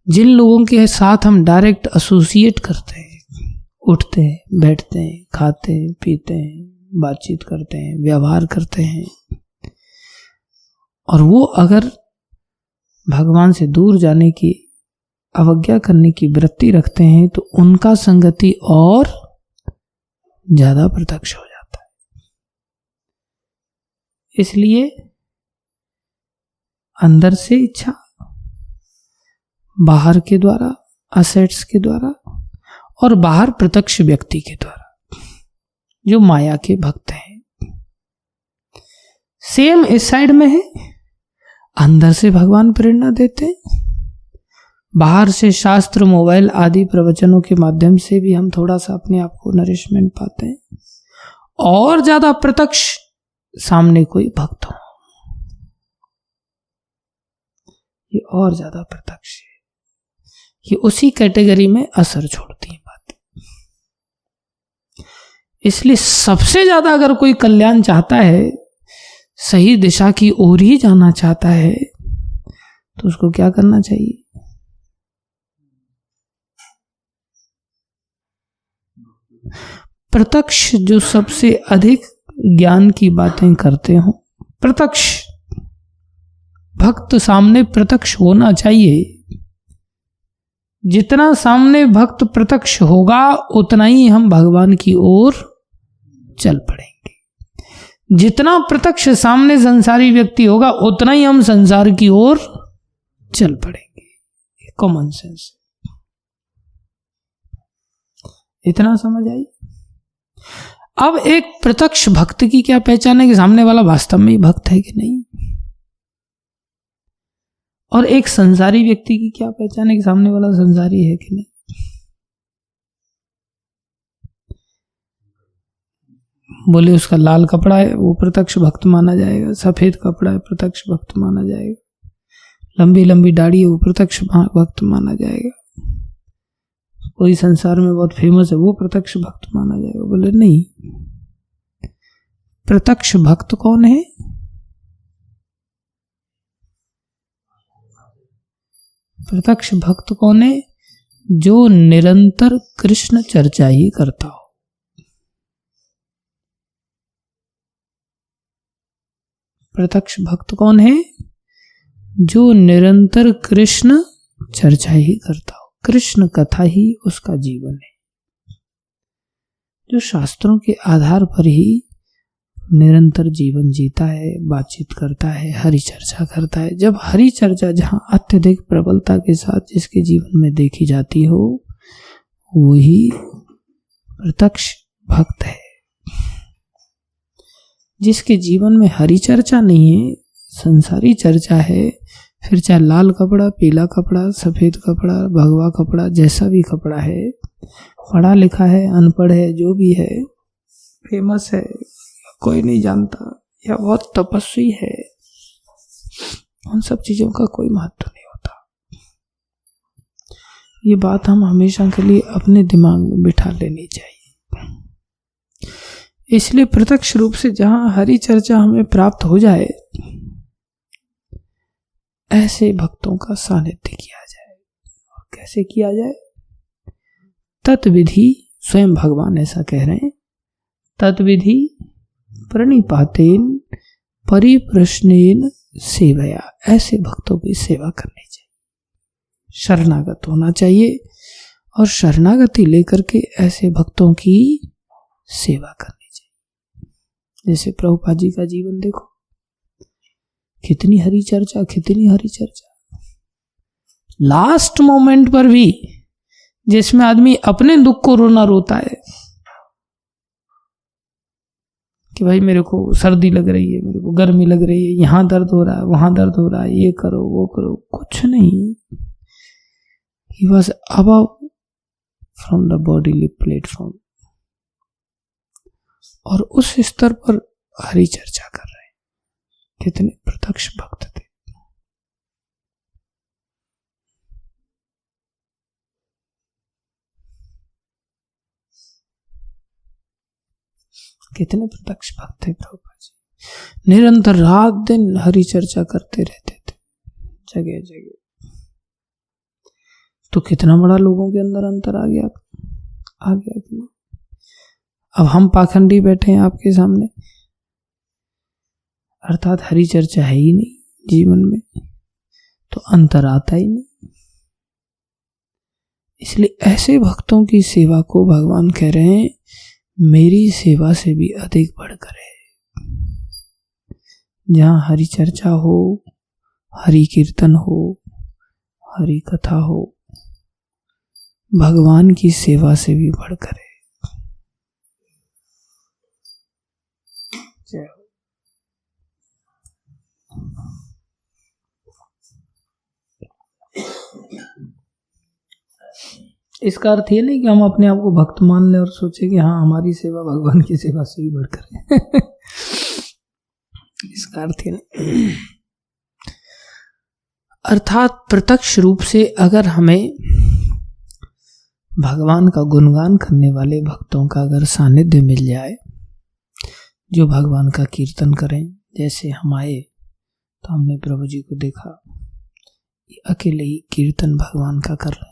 जिन लोगों के साथ हम डायरेक्ट एसोसिएट करते हैं, उठते हैं, बैठते हैं, खाते हैं, पीते हैं, बातचीत करते हैं, व्यवहार करते हैं, और वो अगर भगवान से दूर जाने की अवज्ञा करने की वृत्ति रखते हैं तो उनका संगति और ज्यादा प्रत्यक्ष हो जाता है। इसलिए अंदर से इच्छा, बाहर के द्वारा, असेट्स के द्वारा, और बाहर प्रत्यक्ष व्यक्ति के द्वारा, जो माया के भक्त हैं। सेम इस साइड में है, अंदर से भगवान प्रेरणा देते हैं, बाहर से शास्त्र, मोबाइल आदि प्रवचनों के माध्यम से भी हम थोड़ा सा अपने आप को नरिशमेंट पाते हैं, और ज्यादा प्रत्यक्ष सामने कोई भक्त हो, ये और ज्यादा प्रत्यक्ष है। ये उसी कैटेगरी में असर छोड़ती है बातें। इसलिए सबसे ज्यादा अगर कोई कल्याण चाहता है, सही दिशा की ओर ही जाना चाहता है, तो उसको क्या करना चाहिए? प्रत्यक्ष जो सबसे अधिक ज्ञान की बातें करते हो, प्रत्यक्ष भक्त सामने प्रत्यक्ष होना चाहिए। जितना सामने भक्त प्रत्यक्ष होगा उतना ही हम भगवान की ओर चल पड़ेंगे। जितना प्रत्यक्ष सामने संसारी व्यक्ति होगा उतना ही हम संसार की ओर चल पड़ेंगे। कॉमन सेंस, इतना समझ आई। अब एक प्रत्यक्ष भक्त की क्या पहचान है कि सामने वाला वास्तव में ही भक्त है कि नहीं, और एक संसारी व्यक्ति की क्या पहचान है कि सामने वाला संसारी है कि नहीं। बोले उसका लाल कपड़ा है वो प्रत्यक्ष भक्त माना जाएगा, सफेद कपड़ा है प्रत्यक्ष भक्त माना जाएगा, लंबी लंबी दाढ़ी है वो प्रत्यक्ष भक्त माना जाएगा, कोई संसार में बहुत फेमस है वो प्रत्यक्ष भक्त माना जाएगा। बोले नहीं, प्रत्यक्ष भक्त कौन है? प्रत्यक्ष भक्त कौन है? जो निरंतर कृष्ण चर्चा ही करता हो। प्रत्यक्ष भक्त कौन है? जो निरंतर कृष्ण चर्चा ही करता हो, कृष्ण कथा ही उसका जीवन है, जो शास्त्रों के आधार पर ही निरंतर जीवन जीता है, बातचीत करता है, हरि चर्चा करता है। जब हरि चर्चा जहां अत्यधिक प्रबलता के साथ जिसके जीवन में देखी जाती हो, वही प्रत्यक्ष भक्त है। जिसके जीवन में हरि चर्चा नहीं है, संसारी चर्चा है, फिर चाहे लाल कपड़ा, पीला कपड़ा, सफेद कपड़ा, भगवा कपड़ा, जैसा भी कपड़ा है, पढ़ा लिखा है, अनपढ़ है, जो भी है, फेमस है, कोई नहीं जानता, या बहुत तपस्वी है, उन सब चीजों का कोई महत्व नहीं होता। ये बात हम हमेशा के लिए अपने दिमाग में बिठा लेनी चाहिए। इसलिए प्रत्यक्ष रूप से जहां हरि चर्चा हमें प्राप्त हो जाए, ऐसे भक्तों का सानिध्य किया जाए। और कैसे किया जाए? तत्विधि, स्वयं भगवान ऐसा कह रहे हैं, तत्विधि प्रणिपातेन परिप्रश्नेन सेवया। ऐसे भक्तों की सेवा करनी चाहिए, शरणागत होना चाहिए, और शरणागति लेकर के ऐसे भक्तों की सेवा करनी चाहिए। जैसे प्रभुपाद जी का जीवन देखो, कितनी हरि चर्चा, कितनी हरि चर्चा। लास्ट मोमेंट पर भी जिसमें आदमी अपने दुख को रोना रोता है कि भाई मेरे को सर्दी लग रही है, मेरे को गर्मी लग रही है, यहां दर्द हो रहा है, वहां दर्द हो रहा है, ये करो वो करो, कुछ नहीं। He was above from the bodily platform, और उस स्तर पर हरि चर्चा कर रहे हैं। कितने प्रत्यक्ष भक्त थे। कितने प्रत्यक्ष भक्त थे प्रभुपाद जी, निरंतर रात दिन हरि चर्चा करते रहते थे जगह जगह। तो कितना बड़ा लोगों के अंदर अंतर आ गया कि अब हम पाखंडी बैठे हैं आपके सामने, अर्थात हरि चर्चा है ही नहीं जीवन में, तो अंतर आता ही नहीं। इसलिए ऐसे भक्तों की सेवा को भगवान कह रहे हैं मेरी सेवा से भी अधिक बढ़कर है। जहाँ हरि चर्चा हो, हरि कीर्तन हो, हरि कथा हो, भगवान की सेवा से भी बढ़कर है। जय हो। इसका अर्थ ये नहीं कि हम अपने आप को भक्त मान लें और सोचे कि हाँ हमारी सेवा भगवान की सेवा से भी बढ़कर है। इसका अर्थ ये नहीं। अर्थात प्रत्यक्ष रूप से अगर हमें भगवान का गुणगान करने वाले भक्तों का अगर सानिध्य मिल जाए, जो भगवान का कीर्तन करें, जैसे हम आए तो हमने प्रभु जी को देखा अकेले ही कीर्तन भगवान का कर रहे हैं।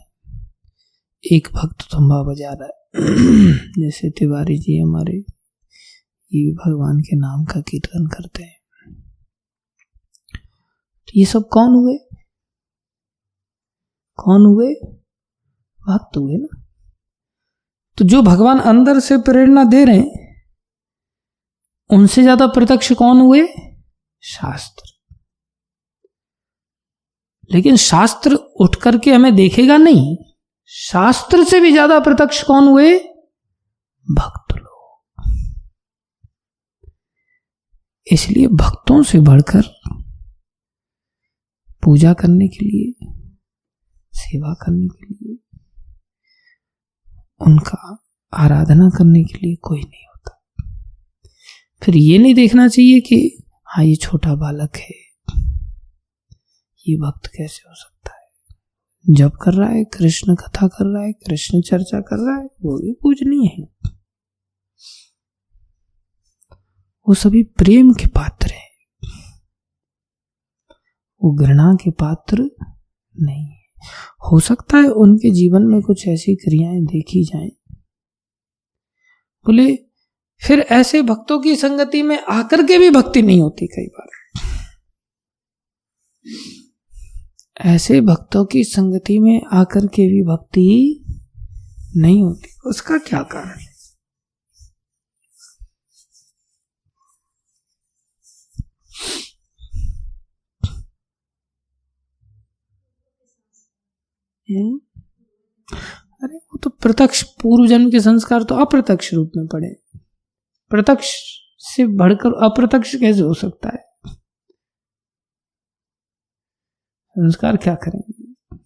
एक भक्त तंबा बजा रहा है, जैसे तिवारी जी हमारे, ये भी भगवान के नाम का कीर्तन करते हैं। तो ये सब कौन हुए? कौन हुए? भक्त हुए ना। तो जो भगवान अंदर से प्रेरणा दे रहे हैं, उनसे ज्यादा प्रत्यक्ष कौन हुए? शास्त्र। लेकिन शास्त्र उठ करके हमें देखेगा नहीं, शास्त्र से भी ज्यादा प्रत्यक्ष कौन हुए? भक्त लोग। इसलिए भक्तों से बढ़कर पूजा करने के लिए, सेवा करने के लिए, उनका आराधना करने के लिए कोई नहीं होता। फिर ये नहीं देखना चाहिए कि हाँ ये छोटा बालक है, ये भक्त कैसे हो सकता है। जप कर रहा है, कृष्ण कथा कर रहा है, कृष्ण चर्चा कर रहा है, वो भी पूजनीय है। वो सभी प्रेम के पात्र हैं, वो घृणा के पात्र नहीं है। हो सकता है उनके जीवन में कुछ ऐसी क्रियाएं देखी जाएं, बोले फिर ऐसे भक्तों की संगति में आकर के भी भक्ति नहीं होती। कई बार ऐसे भक्तों की संगति में आकर के भी भक्ति नहीं होती। उसका क्या कारण है? अरे वो तो प्रत्यक्ष पूर्व जन्म के संस्कार तो अप्रत्यक्ष रूप में पड़े। प्रत्यक्ष से बढ़कर अप्रत्यक्ष कैसे हो सकता है? संस्कार क्या करेंगे?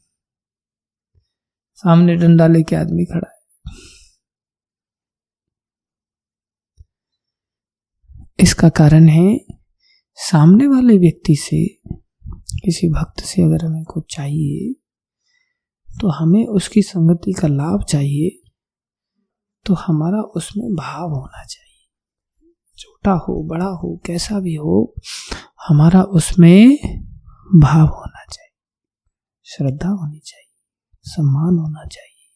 सामने डंडा लेके आदमी खड़ा है। इसका कारण है सामने वाले व्यक्ति से, किसी भक्त से अगर हमें कुछ चाहिए तो हमें उसकी संगति का लाभ चाहिए, तो हमारा उसमें भाव होना चाहिए। छोटा हो बड़ा हो कैसा भी हो, हमारा उसमें भाव होना चाहिए, श्रद्धा होनी चाहिए, सम्मान होना चाहिए,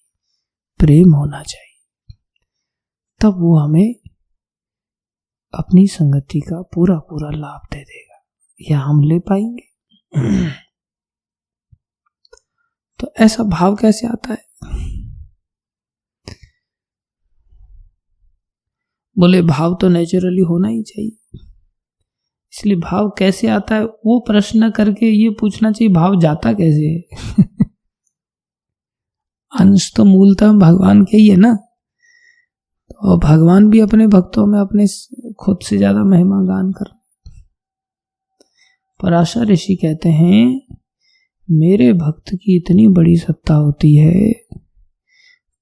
प्रेम होना चाहिए। तब वो हमें अपनी संगति का पूरा पूरा लाभ दे देगा, या हम ले पाएंगे। तो ऐसा भाव कैसे आता है? बोले भाव तो नेचुरली होना ही चाहिए। इसलिए भाव कैसे आता है वो प्रश्न करके ये पूछना चाहिए, भाव जाता कैसे है? अंश तो मूलतः भगवान के ही है ना। तो भगवान भी अपने भक्तों में अपने खुद से ज्यादा महिमा गान कर। पराशर ऋषि कहते हैं मेरे भक्त की इतनी बड़ी सत्ता होती है,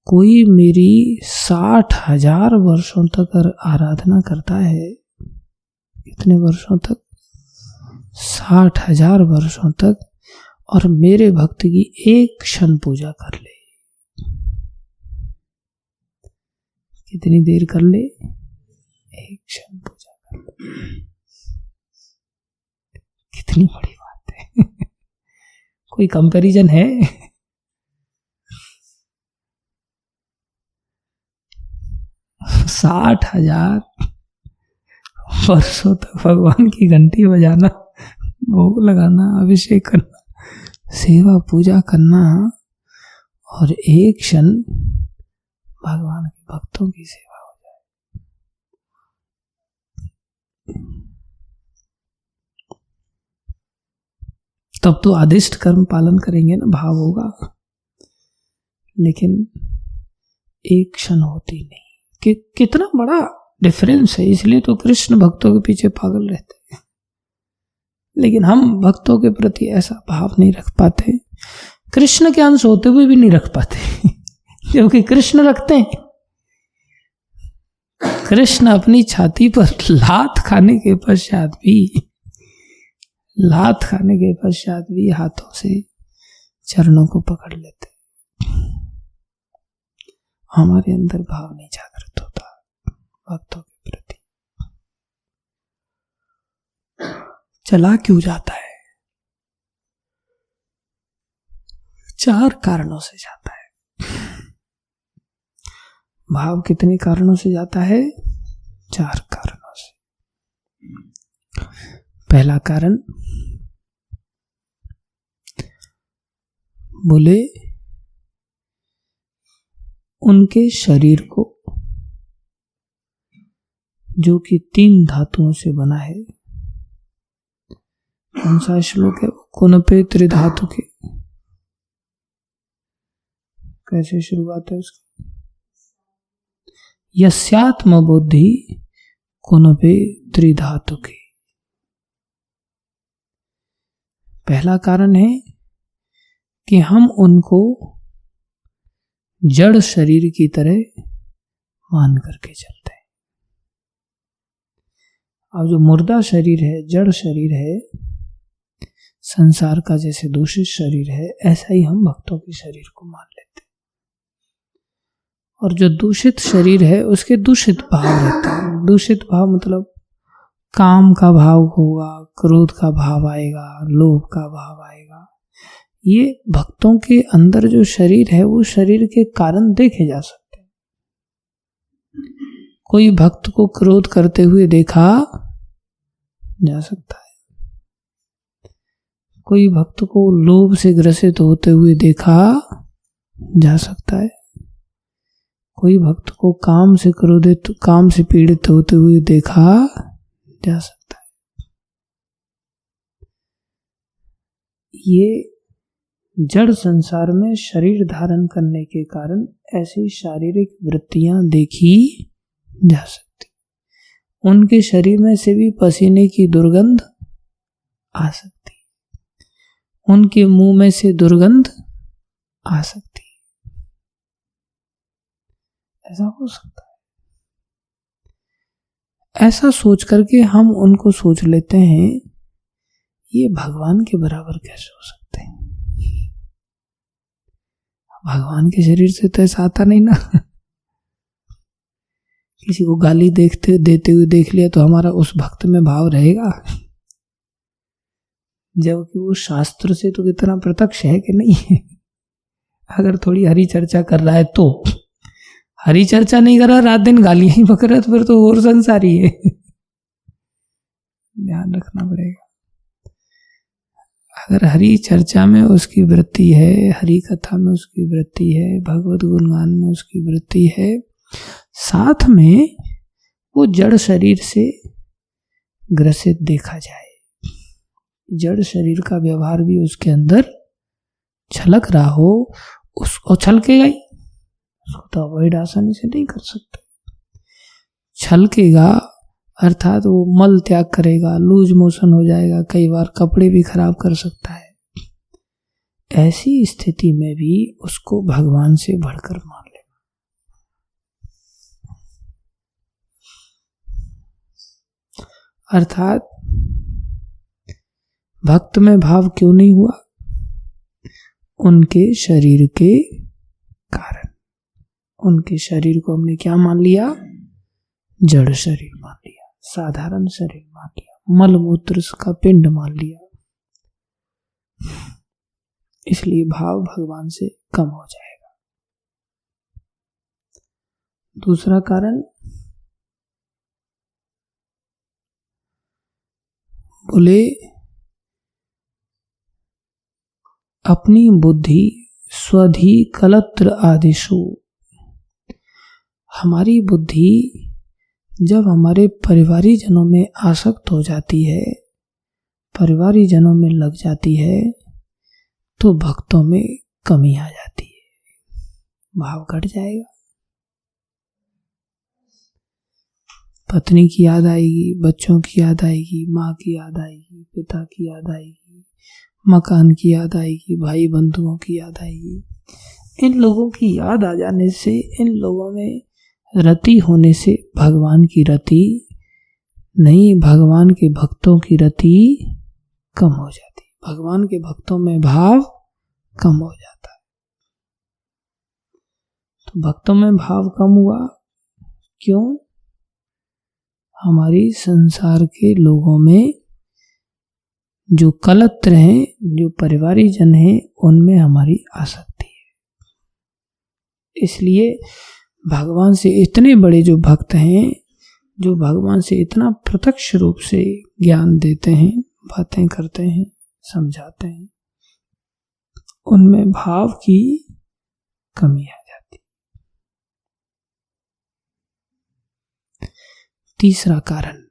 कोई मेरी 60,000 वर्षों तक आराधना करता है। कितने वर्षों तक? 60,000 वर्षों तक, और मेरे भक्त की एक क्षण पूजा कर ले। कितनी देर कर ले? एक क्षण पूजा कर ले। कितनी बड़ी बात है। कोई कंपैरिजन है? साठ 60,000 वर्षों तक भगवान की घंटी बजाना, भोग लगाना, अभिषेक करना, सेवा पूजा करना, और एक क्षण भगवान के भक्तों की सेवा हो जाए। तब तो आदिष्ट कर्म पालन करेंगे ना, भाव होगा, लेकिन एक क्षण होती नहीं। कितना बड़ा डिफरेंस है। इसलिए तो कृष्ण भक्तों के पीछे पागल रहते हैं, लेकिन हम भक्तों के प्रति ऐसा भाव नहीं रख पाते, कृष्ण के अंश होते हुए भी नहीं रख पाते क्योंकि कृष्ण रखते हैं। कृष्ण अपनी छाती पर लात खाने के पश्चात भी हाथों से चरणों को पकड़ लेते। हमारे अंदर भाव नहीं जागृत होता भक्तों के प्रति। चला क्यों जाता है? 4 कारणों से जाता है। भाव कितने कारणों से जाता है? 4 कारणों से। पहला कारण, बोले उनके शरीर को, जो कि 3 धातुओं से बना है। कौन सा श्लोक है? कुनपे त्रिधातु के। कैसे शुरुआत है उसकी? यस्यात्म बुद्धि कुनपे त्रिधातु के। पहला कारण है कि हम उनको जड़ शरीर की तरह मान करके चलते हैं। अब जो मुर्दा शरीर है, जड़ शरीर है, संसार का जैसे दूषित शरीर है, ऐसा ही हम भक्तों के शरीर को मान लेते हैं। और जो दूषित शरीर है उसके दूषित भाव रहते हैं। दूषित भाव मतलब काम का भाव होगा, क्रोध का भाव आएगा, लोभ का भाव आएगा। ये भक्तों के अंदर जो शरीर है वो शरीर के कारण देखे जा सकते हैं। कोई भक्त को क्रोध करते हुए देखा जा सकता है, कोई भक्त को लोभ से ग्रसित होते हुए देखा जा सकता है, कोई भक्त को काम से पीड़ित होते हुए देखा जा सकता है। ये जड़ संसार में शरीर धारण करने के कारण ऐसी शारीरिक वृत्तियां देखी जा सकती। उनके शरीर में से भी पसीने की दुर्गंध आ सकती, उनके मुंह में से दुर्गंध आ सकती, ऐसा हो सकता है। ऐसा सोच करके हम उनको सोच लेते हैं ये भगवान के बराबर कैसे हो सकते हैं। भगवान के शरीर से तो ऐसा आता नहीं ना। किसी को गाली देते हुए देख लिया तो हमारा उस भक्त में भाव रहेगा, जबकि वो शास्त्र से तो कितना प्रत्यक्ष है कि नहीं है। अगर थोड़ी हरी चर्चा कर रहा है तो, हरी चर्चा नहीं कर रहा, रात दिन गालियां ही बक रहा, फिर तो और संसारी है। ध्यान रखना पड़ेगा। अगर हरी चर्चा में उसकी वृत्ति है, हरी कथा में उसकी वृत्ति है, भगवत गुणगान में उसकी वृत्ति है, साथ में वो जड़ शरीर से ग्रसित देखा जाए, जड़ शरीर का व्यवहार भी उसके अंदर छलक रहा हो, उसको छलकेगा ही, उसको तो अवॉइड आसानी से नहीं कर सकते। छलकेगा अर्थात वो मल त्याग करेगा, लूज मोशन हो जाएगा, कई बार कपड़े भी खराब कर सकता है। ऐसी स्थिति में भी उसको भगवान से बढ़कर मान लेना। अर्थात भक्त में भाव क्यों नहीं हुआ? उनके शरीर के कारण। उनके शरीर को हमने क्या मान लिया? जड़ शरीर मान लिया, साधारण शरीर मान लिया, मल मूत्र का पिंड मान लिया। इसलिए भाव भगवान से कम हो जाएगा। दूसरा कारण, बोले अपनी बुद्धि स्वधि कलत्र आदिषु, हमारी बुद्धि जब हमारे परिवारी जनों में आसक्त हो जाती है, परिवारी जनों में लग जाती है, तो भक्तों में कमी आ जाती है, भाव घट जाएगा। पत्नी की याद आएगी, बच्चों की याद आएगी, माँ की याद आएगी, पिता की याद आएगी, मकान की याद आएगी, भाई बंधुओं की याद आएगी। इन लोगों की याद आ जाने से, इन लोगों में रति होने से भगवान की रति नहीं, भगवान के भक्तों की रति कम हो जाती, भगवान के भक्तों में भाव कम हो जाता है। तो भक्तों में भाव कम हुआ क्यों? हमारी संसार के लोगों में जो कलत्र हैं, जो परिवारी जन हैं, उनमें हमारी आसक्ति है। इसलिए भगवान से इतने बड़े जो भक्त हैं, जो भगवान से इतना प्रत्यक्ष रूप से ज्ञान देते हैं, बातें करते हैं, समझाते हैं, उनमें भाव की कमी आ जाती। तीसरा कारण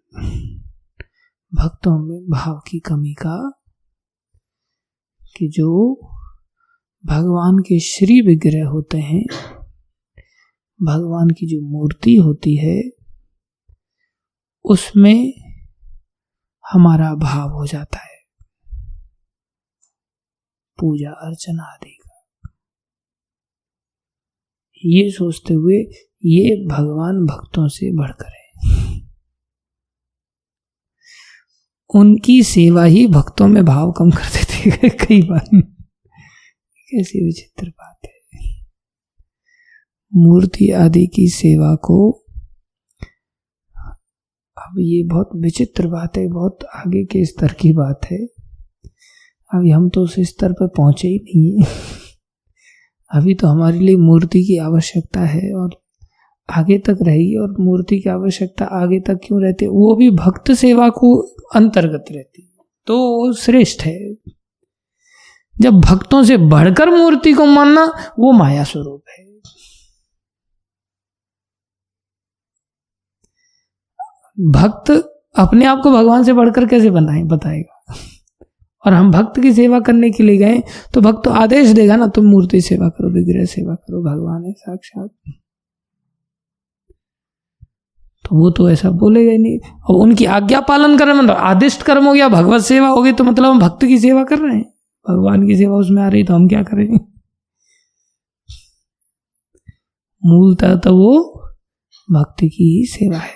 भक्तों में भाव की कमी का, कि जो भगवान के श्री विग्रह होते हैं, भगवान की जो मूर्ति होती है, उसमें हमारा भाव हो जाता है पूजा अर्चना आदि का, ये सोचते हुए ये भगवान भक्तों से बढ़कर है, उनकी सेवा ही भक्तों में भाव कम कर देती है कई बार। कैसी विचित्र बात है। मूर्ति आदि की सेवा को, अब ये बहुत विचित्र बात है, बहुत आगे के स्तर की बात है। अभी हम तो उस स्तर पर पहुंचे ही नहीं है। अभी तो हमारे लिए मूर्ति की आवश्यकता है और आगे तक रहेगी, और मूर्ति की आवश्यकता आगे तक क्यों रहती है? वो भी भक्त सेवा को अंतर्गत रहती है, तो वो श्रेष्ठ है। जब भक्तों से बढ़कर मूर्ति को मानना, वो माया स्वरूप है। भक्त अपने आप को भगवान से बढ़कर कैसे बताएगा? और हम भक्त की सेवा करने के लिए गए तो भक्त तो आदेश देगा ना, तुम मूर्ति सेवा करो, विग्रह सेवा करो, भगवान है साक्षात। तो वो तो ऐसा बोलेगा ही नहीं। और उनकी आज्ञा पालन कर रहे, मतलब आदिष्ट कर्म हो गया, भगवत सेवा हो गई, तो मतलब हम भक्त की सेवा कर रहे हैं, भगवान की सेवा उसमें आ रही, तो हम क्या करेंगे? मूलतः तो वो भक्ति की ही सेवा है।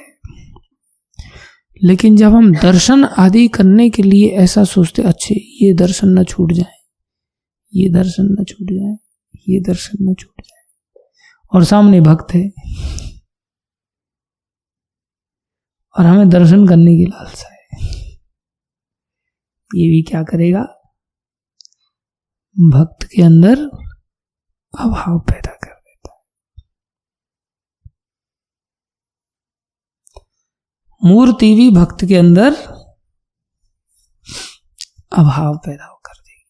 लेकिन जब हम दर्शन आदि करने के लिए ऐसा सोचते, अच्छे ये दर्शन न छूट जाए, ये दर्शन न छूट जाए, ये दर्शन न छूट जाए, और सामने भक्त है और हमें दर्शन करने की लालसा है, ये भी क्या करेगा? भक्त के अंदर अभाव पैदा कर देता है। मूर्ति भी भक्त के अंदर अभाव पैदा कर देगी,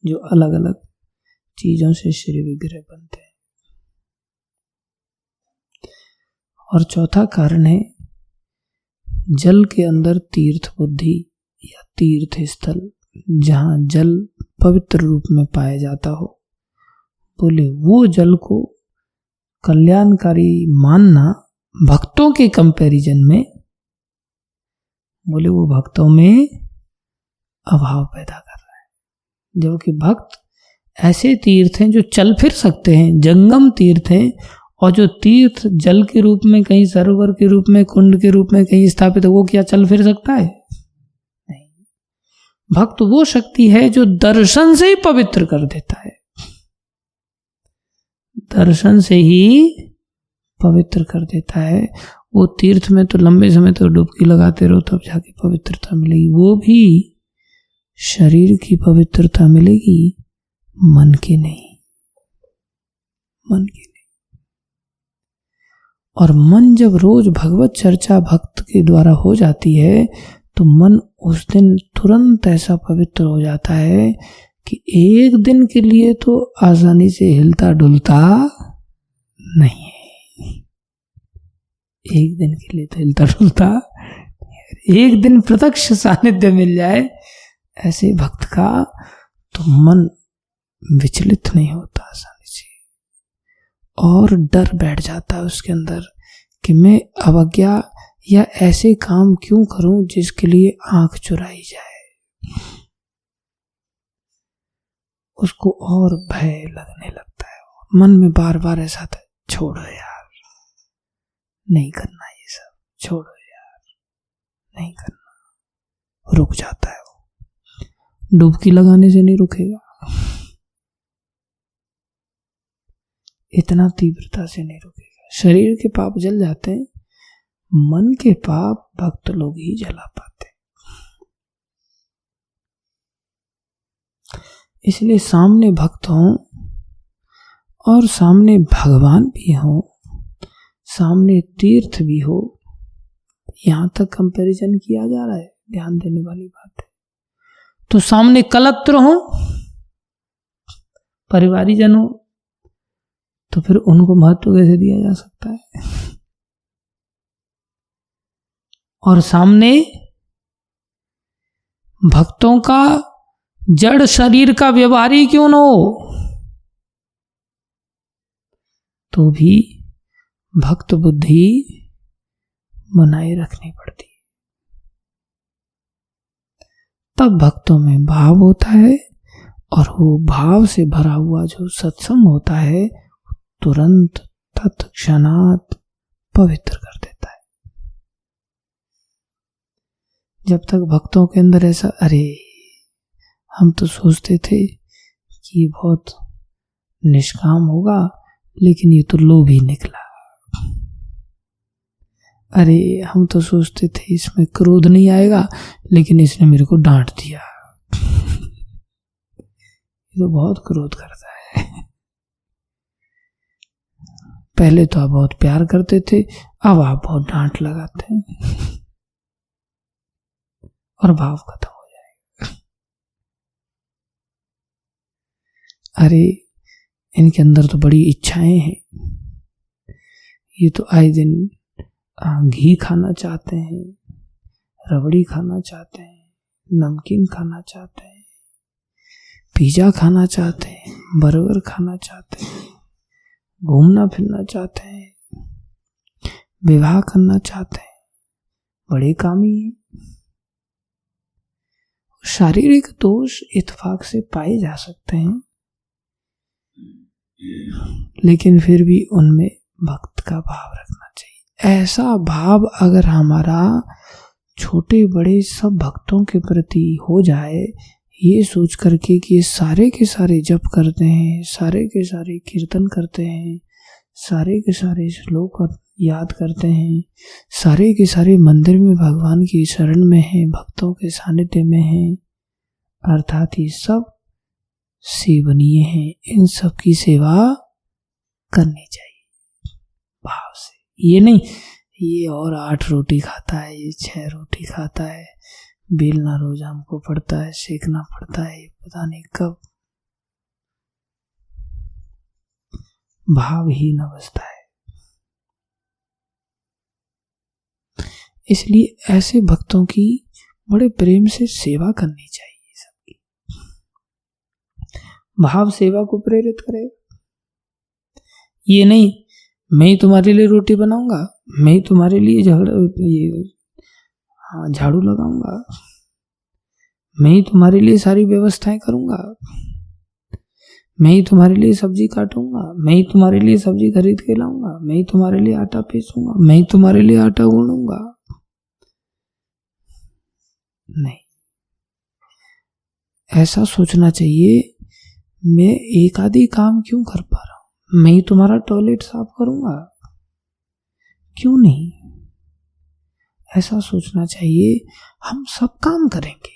जो अलग अलग चीजों से श्री विग्रह बनते हैं। और चौथा कारण है, जल के अंदर तीर्थ बुद्धि या तीर्थ स्थल, जहां जल पवित्र रूप में पाया जाता हो, बोले वो जल को कल्याणकारी मानना भक्तों के कंपैरिजन में, बोले वो भक्तों में अभाव पैदा कर रहा है। जबकि भक्त ऐसे तीर्थ हैं जो चल फिर सकते हैं, जंगम तीर्थ हैं, और जो तीर्थ जल के रूप में, कहीं सरोवर के रूप में, कुंड के रूप में कहीं स्थापित है, वो क्या चल फिर सकता है? नहीं। भक्त वो शक्ति है जो दर्शन से ही पवित्र कर देता है, दर्शन से ही पवित्र कर देता है। वो तीर्थ में तो लंबे समय तक डुबकी लगाते रहो, तब जाके पवित्रता मिलेगी। वो भी शरीर की पवित्रता मिलेगी, मन की नहीं, मन की नहीं। और मन जब रोज भगवत चर्चा भक्त के द्वारा हो जाती है, तो मन उस दिन तुरंत ऐसा पवित्र हो जाता है कि एक दिन के लिए तो आसानी से हिलता डुलता नहीं है। एक दिन के लिए तो हिलता डुलता, एक दिन प्रत्यक्ष सानिध्य मिल जाए ऐसे भक्त का तो मन विचलित नहीं होता आसानी से, और डर बैठ जाता है उसके अंदर कि मैं अवज्ञा या ऐसे काम क्यों करूं जिसके लिए आंख चुराई जाए। उसको और भय लगने लगता है, मन में बार बार ऐसा था, छोड़ो यार, नहीं करना ये सब, छोड़ो यार, नहीं करना। रुक जाता है वो, डुबकी लगाने से नहीं रुकेगा, इतना तीव्रता से नहीं रुकेगा। शरीर के पाप जल जाते हैं, मन के पाप भक्त लोग ही जला पाते। इसलिए सामने भक्त हों और सामने भगवान भी हो, सामने तीर्थ भी हो, यहां तक कंपैरिजन किया जा रहा है, ध्यान देने वाली बात है। तो सामने कलत्र हो, परिवारीजन हो, तो फिर उनको महत्व कैसे दिया जा सकता है। और सामने भक्तों का जड़ शरीर का व्यवहारी क्यों न हो, तो भी भक्त बुद्धि बनाए रखनी पड़ती है। तब भक्तों में भाव होता है, और वो भाव से भरा हुआ जो सत्संग होता है तुरंत तत्क्षणात पवित्र कर देता है। जब तक भक्तों के अंदर ऐसा, अरे हम तो सोचते थे कि बहुत निष्काम होगा, लेकिन ये तो लोभी निकला। अरे हम तो सोचते थे इसमें क्रोध नहीं आएगा, लेकिन इसने मेरे को डांट दिया। ये तो बहुत क्रोध करता है। पहले तो आप बहुत प्यार करते थे, अब आप बहुत डांट लगाते हैं, और भाव खत्म हो जाएगा। अरे इनके अंदर तो बड़ी इच्छाएं हैं, ये तो आए दिन घी खाना चाहते हैं, रबड़ी खाना चाहते हैं, नमकीन खाना चाहते हैं, पिज्जा खाना चाहते हैं, बर्गर खाना चाहते हैं, घूमना फिरना चाहते हैं, विवाह करना चाहते हैं, बड़े कामी हैं। शारीरिक दोष इत्फाक से पाए जा सकते हैं, लेकिन फिर भी उनमें भक्त का भाव रखना चाहिए। ऐसा भाव अगर हमारा छोटे बड़े सब भक्तों के प्रति हो जाए, ये सोच करके कि ये सारे के सारे जप करते हैं, सारे के सारे कीर्तन करते हैं, सारे के सारे श्लोक याद करते हैं, सारे के सारे मंदिर में भगवान की शरण में हैं, भक्तों के सानिध्य में हैं, अर्थात ये सब सेवनीय हैं, इन सब की सेवा करनी चाहिए भाव से। ये नहीं ये और 8 रोटी खाता है, ये 6 रोटी खाता है, बेलना रोज हमको पड़ता है, सेकना पड़ता है, पता नहीं कब। भावहीन अवस्था है। इसलिए ऐसे भक्तों की बड़े प्रेम से सेवा करनी चाहिए सबकी। भाव सेवा को प्रेरित करेगा। ये नहीं मैं ही तुम्हारे लिए रोटी बनाऊंगा, मैं ही तुम्हारे लिए झाड़ू लगाऊंगा, मैं ही तुम्हारे लिए सारी व्यवस्थाएं करूंगा, मैं ही तुम्हारे लिए सब्जी काटूंगा, मैं ही तुम्हारे लिए सब्जी खरीद के लाऊंगा, मैं ही तुम्हारे लिए आटा पीसूंगा, मैं ही तुम्हारे लिए आटा गूंदूंगा। नहीं, ऐसा सोचना चाहिए मैं एक आधी काम क्यों कर पा रहा हूं, मैं ही तुम्हारा टॉयलेट साफ करूंगा, क्यों नहीं। ऐसा सोचना चाहिए हम सब काम करेंगे,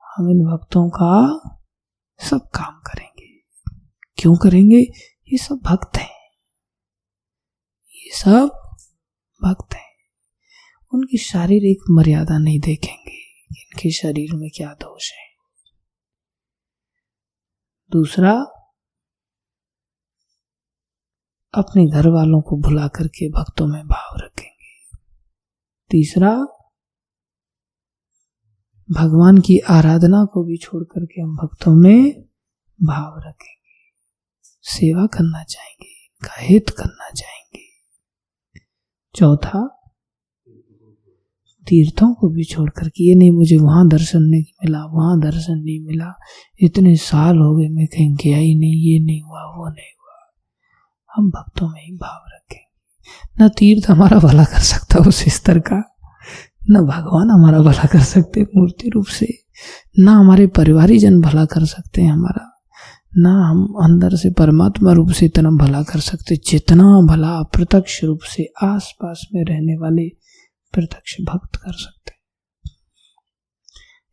हम इन भक्तों का सब काम करेंगे। क्यों करेंगे? ये सब भक्त हैं, ये सब भक्त हैं। उनकी शारीरिक मर्यादा नहीं देखेंगे, इनके शरीर में क्या दोष है, दूसरा, अपने घर वालों को भुला करके भक्तों में भाव रखेंगे। तीसरा, भगवान की आराधना को भी छोड़ करके हम भक्तों में भाव रखेंगे, सेवा करना चाहेंगे, इनका हित करना चाहेंगे। चौथा, तीर्थों को भी छोड़ करके, ये नहीं मुझे वहां दर्शन नहीं मिला, वहां दर्शन नहीं मिला, इतने साल हो गए मैं कहीं गया ही नहीं, ये नहीं हुआ, वो नहीं हुआ। हम भक्तों में ही भाव रखेंगे। न तीर्थ हमारा भला कर सकता उस स्तर का, न भगवान हमारा भला कर सकते मूर्ति रूप से, न हमारे परिवारी जन भला कर सकते हैं हमारा, ना हम अंदर से परमात्मा रूप से इतना भला कर सकते जितना भला प्रत्यक्ष रूप से आसपास में रहने वाले प्रत्यक्ष भक्त कर सकते।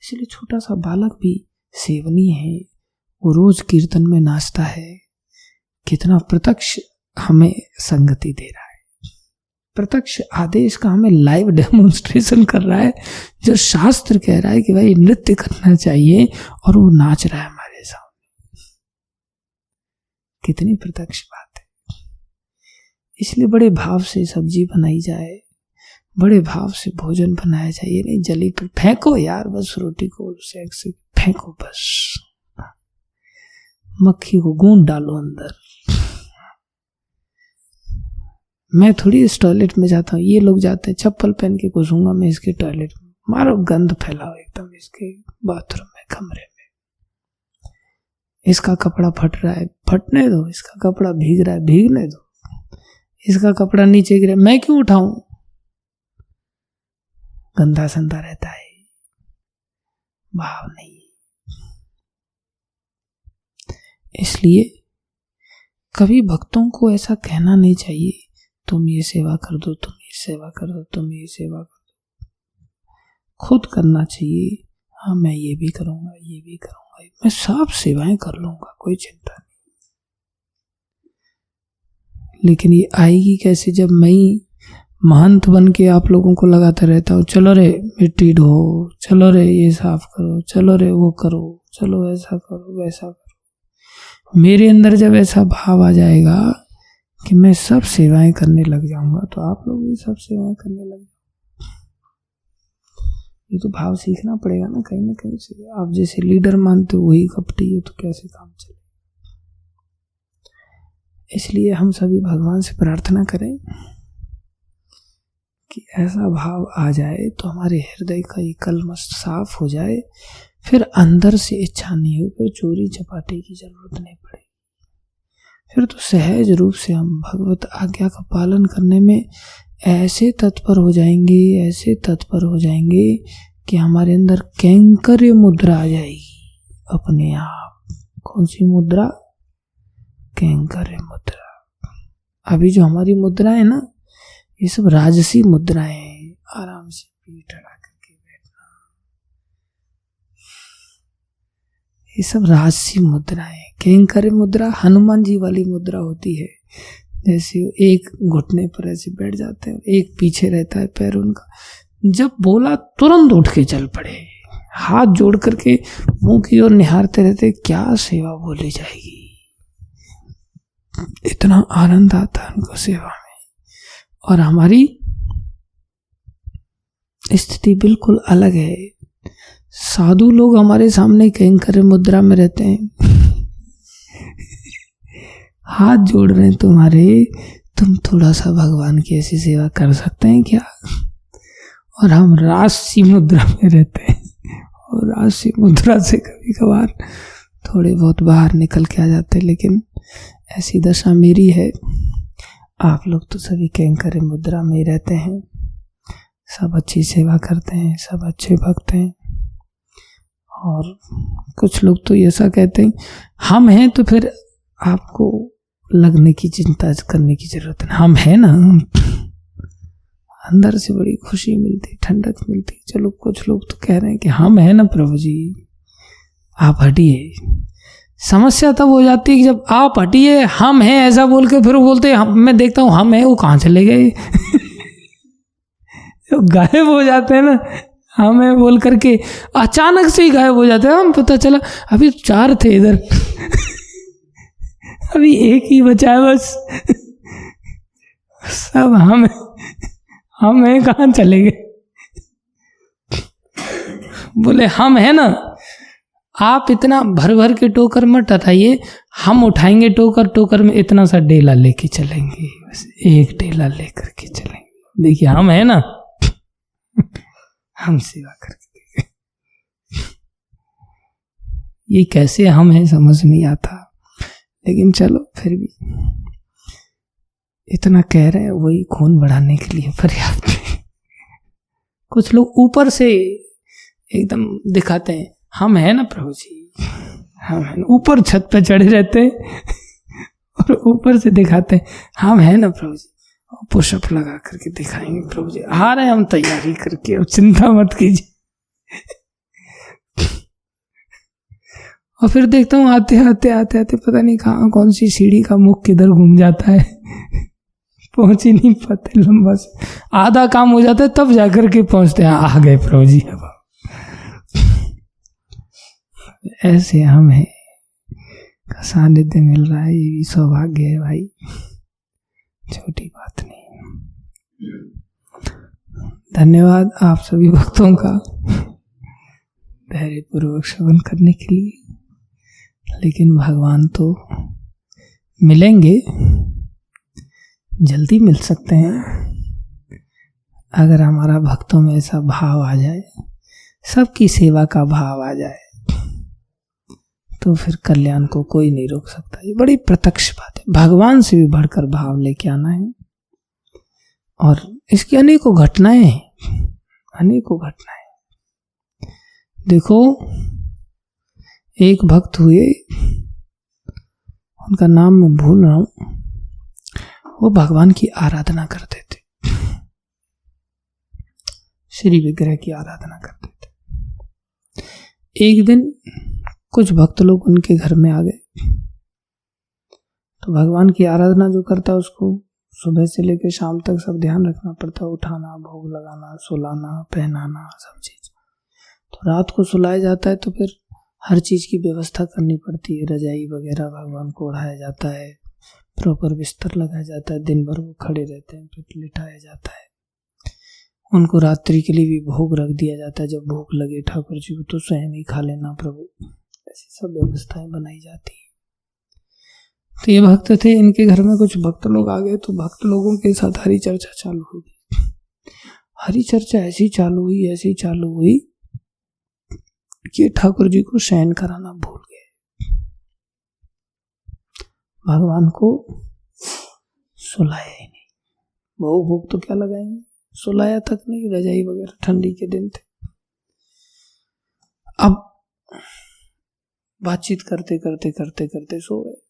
इसलिए छोटा सा बालक भी सेवनीय है, वो रोज कीर्तन में नाचता है, कितना प्रत्यक्ष हमें संगति दे रहा है, प्रत्यक्ष आदेश का हमें लाइव डेमोन्स्ट्रेशन कर रहा है। जो शास्त्र कह रहा है कि भाई नृत्य करना चाहिए और वो नाच रहा है हमारे सामने, कितनी प्रत्यक्ष बात है। इसलिए बड़े भाव से सब्जी बनाई जाए, बड़े भाव से भोजन बनाया जाए, ये नहीं जली पर फेंको यार, बस रोटी को से फेंको, बस मक्खी को गूंद डालो अंदर। मैं थोड़ी इस टॉयलेट में जाता हूँ, ये लोग जाते हैं चप्पल पहन के, घुसूंगा मैं इसके टॉयलेट में, मारो गंद फैलाओ एकदम इसके बाथरूम में, कमरे में। इसका कपड़ा फट रहा है, फटने दो, इसका कपड़ा भीग रहा है, भीगने दो, इसका कपड़ा नीचे गिरा, मैं क्यों उठाऊं, गंदा संदा रहता है, भाव नहीं। इसलिए कभी भक्तों को ऐसा कहना नहीं चाहिए तुम ये सेवा कर दो, तुम ये सेवा कर दो, तुम ये सेवा कर दो। खुद करना चाहिए, हाँ मैं ये भी करूंगा, ये भी करूंगा, मैं सब सेवाएं कर लूंगा, कोई चिंता नहीं। लेकिन ये आएगी कैसे, जब मैं महंत बन के आप लोगों को लगाता रहता हूँ, चलो रे मिट्टी ढो, चलो रे ये साफ करो, चलो रे वो करो, चलो ऐसा करो वैसा करो। मेरे अंदर जब ऐसा भाव आ जाएगा कि मैं सब सेवाएं करने लग जाऊंगा, तो आप लोग भी सब सेवाएं करने लग जाओ। ये तो भाव सीखना पड़ेगा ना कहीं से। आप जैसे लीडर मानते हो वही कपटी है, तो कैसे काम चले। इसलिए हम सभी भगवान से प्रार्थना करें कि ऐसा भाव आ जाए तो हमारे हृदय का ये कलमश साफ हो जाए, फिर अंदर से इच्छा नहीं हो, फिर चोरी चपाटे की जरूरत नहीं पड़े, फिर तो सहज रूप से हम भगवत आज्ञा का पालन करने में ऐसे तत्पर हो जाएंगे, ऐसे तत्पर हो जाएंगे कि हमारे अंदर कैंकर्य मुद्रा आ जाएगी अपने आप। कौन सी मुद्रा? कैंकर्य मुद्रा। अभी जो हमारी मुद्रा है ना, ये सब राजसी मुद्राएं हैं। आराम से पीठ अड़ा करके बैठना, ये सब राजसी मुद्राएं। कैंकर्य मुद्रा हनुमान जी वाली मुद्रा होती है, जैसे एक घुटने पर ऐसे बैठ जाते हैं, एक पीछे रहता है पैर उनका, जब बोला तुरंत उठ के चल पड़े, हाथ जोड़ करके मुंह की ओर निहारते रहते, क्या सेवा बोली जाएगी। इतना आनंद आता है उनको सेवा में। और हमारी स्थिति बिल्कुल अलग है। साधु लोग हमारे सामने कैंकर्य मुद्रा में रहते हैं, हाथ जोड़ रहे हैं तुम्हारे, तुम थोड़ा सा भगवान की ऐसी सेवा कर सकते हैं क्या? और हम राजसी मुद्रा में रहते हैं, और राजसी मुद्रा से कभी कभार थोड़े बहुत बाहर निकल के आ जाते हैं। लेकिन ऐसी दशा मेरी है, आप लोग तो सभी कैंकर्य मुद्रा में ही रहते हैं, सब अच्छी सेवा करते हैं, सब अच्छे भक्त हैं। और कुछ लोग तो ऐसा कहते हैं, हम हैं तो फिर आपको लगने की चिंता करने की जरूरत नहीं, हम हैं ना। अंदर से बड़ी खुशी मिलती, ठंडक मिलती। चलो कुछ लोग तो कह रहे हैं कि हम हैं ना प्रभु जी, आप हटिए। समस्या तब हो जाती है कि जब आप हटिए, हम हैं ऐसा बोल के फिर वो बोलते हैं, मैं देखता हूँ हम हैं, वो कहाँ चले गए। गायब हो जाते हैं ना, हमें बोल करके अचानक से ही गायब हो जाते हैं। हम पता चला अभी 4 थे इधर, अभी एक ही बचा है बस, सब हम कहाँ चले गए। बोले हम है ना, आप इतना भर भर के टोकर मत उठाइए, हम उठाएंगे टोकर, टोकर में इतना सा डेला लेके चलेंगे, बस एक डेला लेकर के चलेंगे। देखिए हम है ना, हम सेवा करके ये कैसे हम हैं समझ नहीं आता, लेकिन चलो फिर भी इतना कह रहे हैं, वही खून बढ़ाने के लिए पर्याप्त है। कुछ लोग ऊपर से एकदम दिखाते हैं हम है ना प्रभु जी, हम है ना, ऊपर छत पे चढ़े रहते हैं और ऊपर से दिखाते हैं हम है ना प्रभु जी, पुशअप लगा करके दिखाएंगे प्रभु जी, आ रहे हैं हम तैयारी करके, अब चिंता मत कीजिए। और फिर देखता हूँ आते आते आते आते पता नहीं कहाँ कौन सी सीढ़ी का मुख किधर घूम जाता है, पहुंच ही नहीं पाते, लंबा से आधा काम हो जाता है तब जाकर के पहुंचते हैं, आ गए प्रभु जी। अब ऐसे हम है का सानिध्य मिल रहा है, ये भी सौभाग्य है भाई, छोटी बात नहीं। धन्यवाद आप सभी भक्तों का धैर्यपूर्वक श्रवण करने के लिए। लेकिन भगवान तो मिलेंगे, जल्दी मिल सकते हैं अगर हमारा भक्तों में ऐसा भाव आ जाए, सबकी सेवा का भाव आ जाए, तो फिर कल्याण को कोई नहीं रोक सकता। ये बड़ी प्रत्यक्ष बात है, भगवान से भी बढ़कर भाव लेके आना है। और इसकी अनेकों घटनाएं हैं, अनेकों घटनाएं। देखो एक भक्त हुए, उनका नाम मैं भूल रहा हूं, वो भगवान की आराधना करते थे, श्री विग्रह की आराधना करते थे। एक दिन कुछ भक्त लोग उनके घर में आ गए, तो भगवान की आराधना जो करता है उसको सुबह से लेकर शाम तक सब ध्यान रखना पड़ता है, उठाना, भोग लगाना, सुलाना, पहनाना, सब चीज। तो रात को सुलाया जाता है तो फिर हर चीज की व्यवस्था करनी पड़ती है, रजाई वगैरह भगवान को ओढ़ाया जाता है, प्रॉपर बिस्तर लगाया जाता है, दिन भर वो खड़े रहते हैं, फिर लिटाया जाता है। उनको रात्रि के लिए भी भोग रख दिया जाता है, जब भूख लगे ठाकुर जी को तो स्वयं ही खा लेना प्रभु, ऐसी सब व्यवस्थाएं बनाई जाती हैं। तो ये भक्त थे, इनके घर में कुछ भक्त लोग आ गए, तो भक्त लोगों के साथ हरि चर्चा चालू हो गई। हरि चर्चा ऐसी चालू हुई कि ठाकुर जी को शयन कराना भूल गए, भगवान को सुलाया ही नहीं। भोग भोग तो क्या लगाएंगे, सुलाया तक नहीं, रजाई वगैरह, ठंडी के दिन थे। अब बातचीत करते करते करते करते सो गए।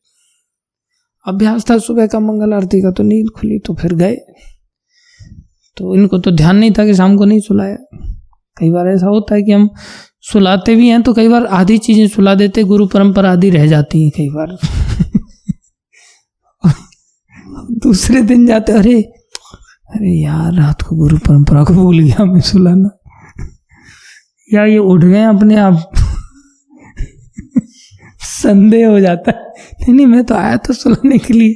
अभ्यास था सुबह का मंगल आरती का, तो नींद खुली तो फिर गए। तो इनको तो ध्यान नहीं था कि शाम को नहीं सुलाया। कई बार ऐसा होता है कि हम सुलाते भी हैं तो कई बार आधी चीजें सुला देते, गुरु परंपरा आदि रह जाती हैं कई बार। दूसरे दिन जाते, अरे यार रात को गुरु परंपरा को भूल गया मैं सुलाना, या ये उठ गए अपने आप। संदेह हो जाता है, नहीं मैं तो आया तो सुलाने के लिए,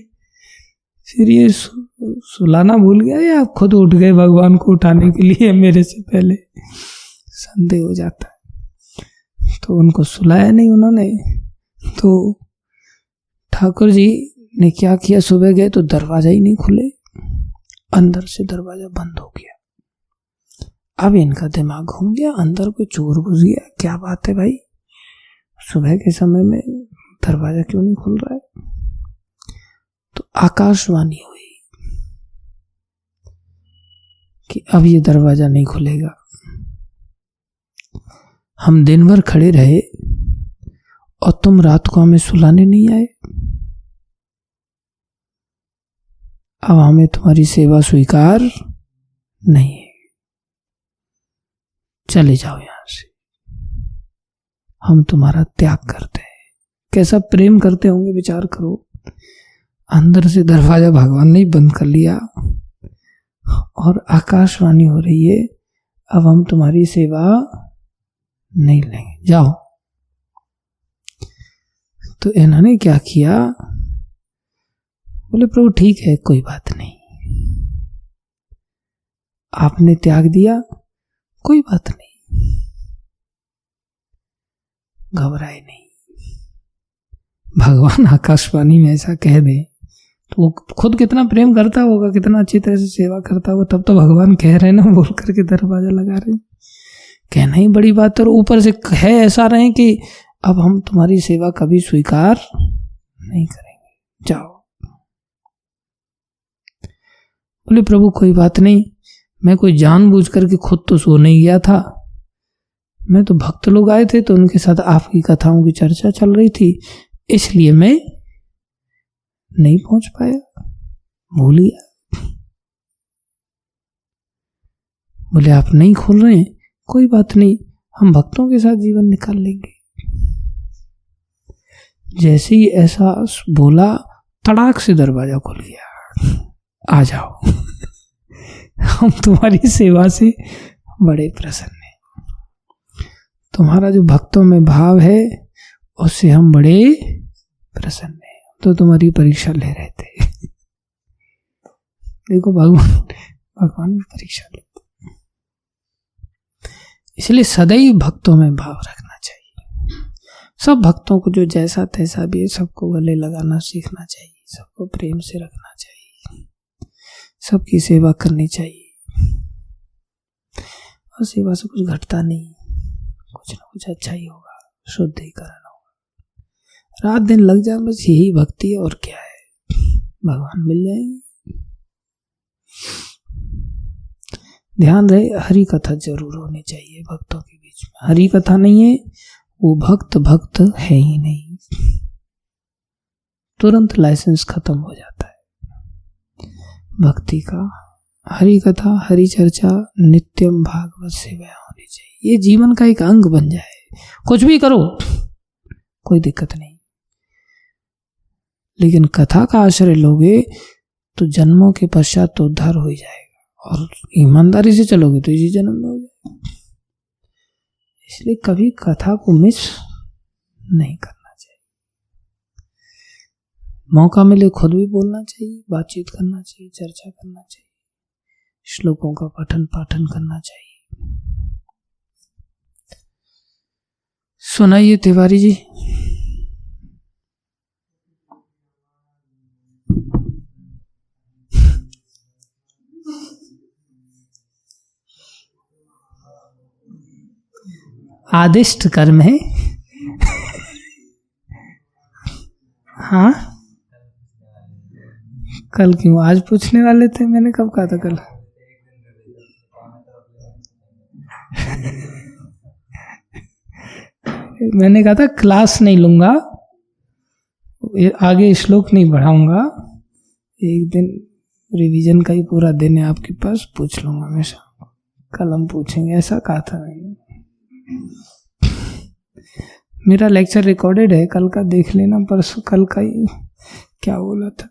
फिर ये सुलाना भूल गया या आप खुद उठ गए भगवान को उठाने के लिए मेरे से पहले, संदेह हो जाता है। तो उनको सुलाया नहीं उन्होंने। तो ठाकुर जी ने क्या किया, सुबह गए तो दरवाजा ही नहीं खुले, अंदर से दरवाजा बंद हो गया। अब इनका दिमाग घूम गया, अंदर कोई चोर घुस गया, क्या बात है भाई, सुबह के समय में दरवाजा क्यों नहीं खुल रहा है। तो आकाशवाणी हुई कि अब ये दरवाजा नहीं खुलेगा। हम दिन भर खड़े रहे और तुम रात को हमें सुलाने नहीं आए, अब हमें तुम्हारी सेवा स्वीकार नहीं है, चले जाओ यहां से, हम तुम्हारा त्याग करते हैं। कैसा प्रेम करते होंगे, विचार करो। अंदर से दरवाजा भगवान ने बंद कर लिया और आकाशवाणी हो रही है, अब हम तुम्हारी सेवा नहीं लेंगे, जाओ। तो इन्होंने क्या किया, बोले प्रभु ठीक है, कोई बात नहीं, आपने त्याग दिया, कोई बात नहीं, घबराए नहीं। भगवान आकाशवाणी में ऐसा कह दे तो वो खुद कितना प्रेम करता होगा, कितना अच्छी तरह से सेवा करता होगा, तब तो भगवान कह रहे ना, बोल करके दरवाजा लगा रहे। कहना ही बड़ी बात है, और ऊपर से है ऐसा रहे कि अब हम तुम्हारी सेवा कभी स्वीकार नहीं करेंगे, जाओ। बोले प्रभु कोई बात नहीं, मैं कोई जानबूझ करके खुद तो सो नहीं गया था, मैं तो भक्त लोग आए थे तो उनके साथ आपकी कथाओं की चर्चा चल रही थी, इसलिए मैं नहीं पहुंच पाया, भूल गया। बोले आप नहीं खोल रहे हैं, कोई बात नहीं, हम भक्तों के साथ जीवन निकाल लेंगे। जैसे ही ऐसा बोला, तड़ाक से दरवाजा खुल गया, आ जाओ। हम तुम्हारी सेवा से बड़े प्रसन्न हैं, तुम्हारा जो भक्तों में भाव है उससे हम बड़े प्रसन्न हैं, तो तुम्हारी परीक्षा ले रहे थे। देखो भगवान भी परीक्षा लेते, इसलिए सदैव भक्तों में भाव रखना चाहिए। सब भक्तों को जो जैसा तैसा भी है, सबको गले लगाना सीखना चाहिए, सबको प्रेम से रखना चाहिए, सबकी सेवा करनी चाहिए, और सेवा से कुछ घटता नहीं, कुछ ना कुछ अच्छा ही होगा, शुद्धिकरण होगा, रात दिन लग जाए, बस यही भक्ति है, और क्या है, भगवान मिल जाएंगे। ध्यान रहे, हरि कथा जरूर होनी चाहिए भक्तों के बीच में। हरि कथा नहीं है, वो भक्त है ही नहीं, तुरंत लाइसेंस खत्म हो जाता है भक्ति का। हरि कथा, हरि चर्चा, नित्यम भागवत सेवा होनी चाहिए, ये जीवन का एक अंग बन जाए। कुछ भी करो कोई दिक्कत नहीं, लेकिन कथा का आश्रय लोगे तो जन्मों के पश्चात तो उद्धार हो ही जाएगा, और ईमानदारी से चलोगे तो इसी जन्म में हो जाएगा। इसलिए कभी कथा को मिस नहीं करना चाहिए, मौका मिले खुद भी बोलना चाहिए, बातचीत करना चाहिए, चर्चा करना चाहिए, श्लोकों का पठन पाठन करना चाहिए। सुनाइए तिवारी जी। आदिष्ट कर्म है। हाँ, कल क्यों, आज पूछने वाले थे, मैंने कब कहा था कल? मैंने कहा था क्लास नहीं लूंगा, आगे श्लोक नहीं बढ़ाऊंगा, एक दिन रिवीजन का ही पूरा दिन है आपके पास, पूछ लूंगा हमेशा, कल हम पूछेंगे, ऐसा कहा था मैंने। मेरा लेक्चर रिकॉर्डेड है, कल का देख लेना, परसों कल का ही क्या बोला था।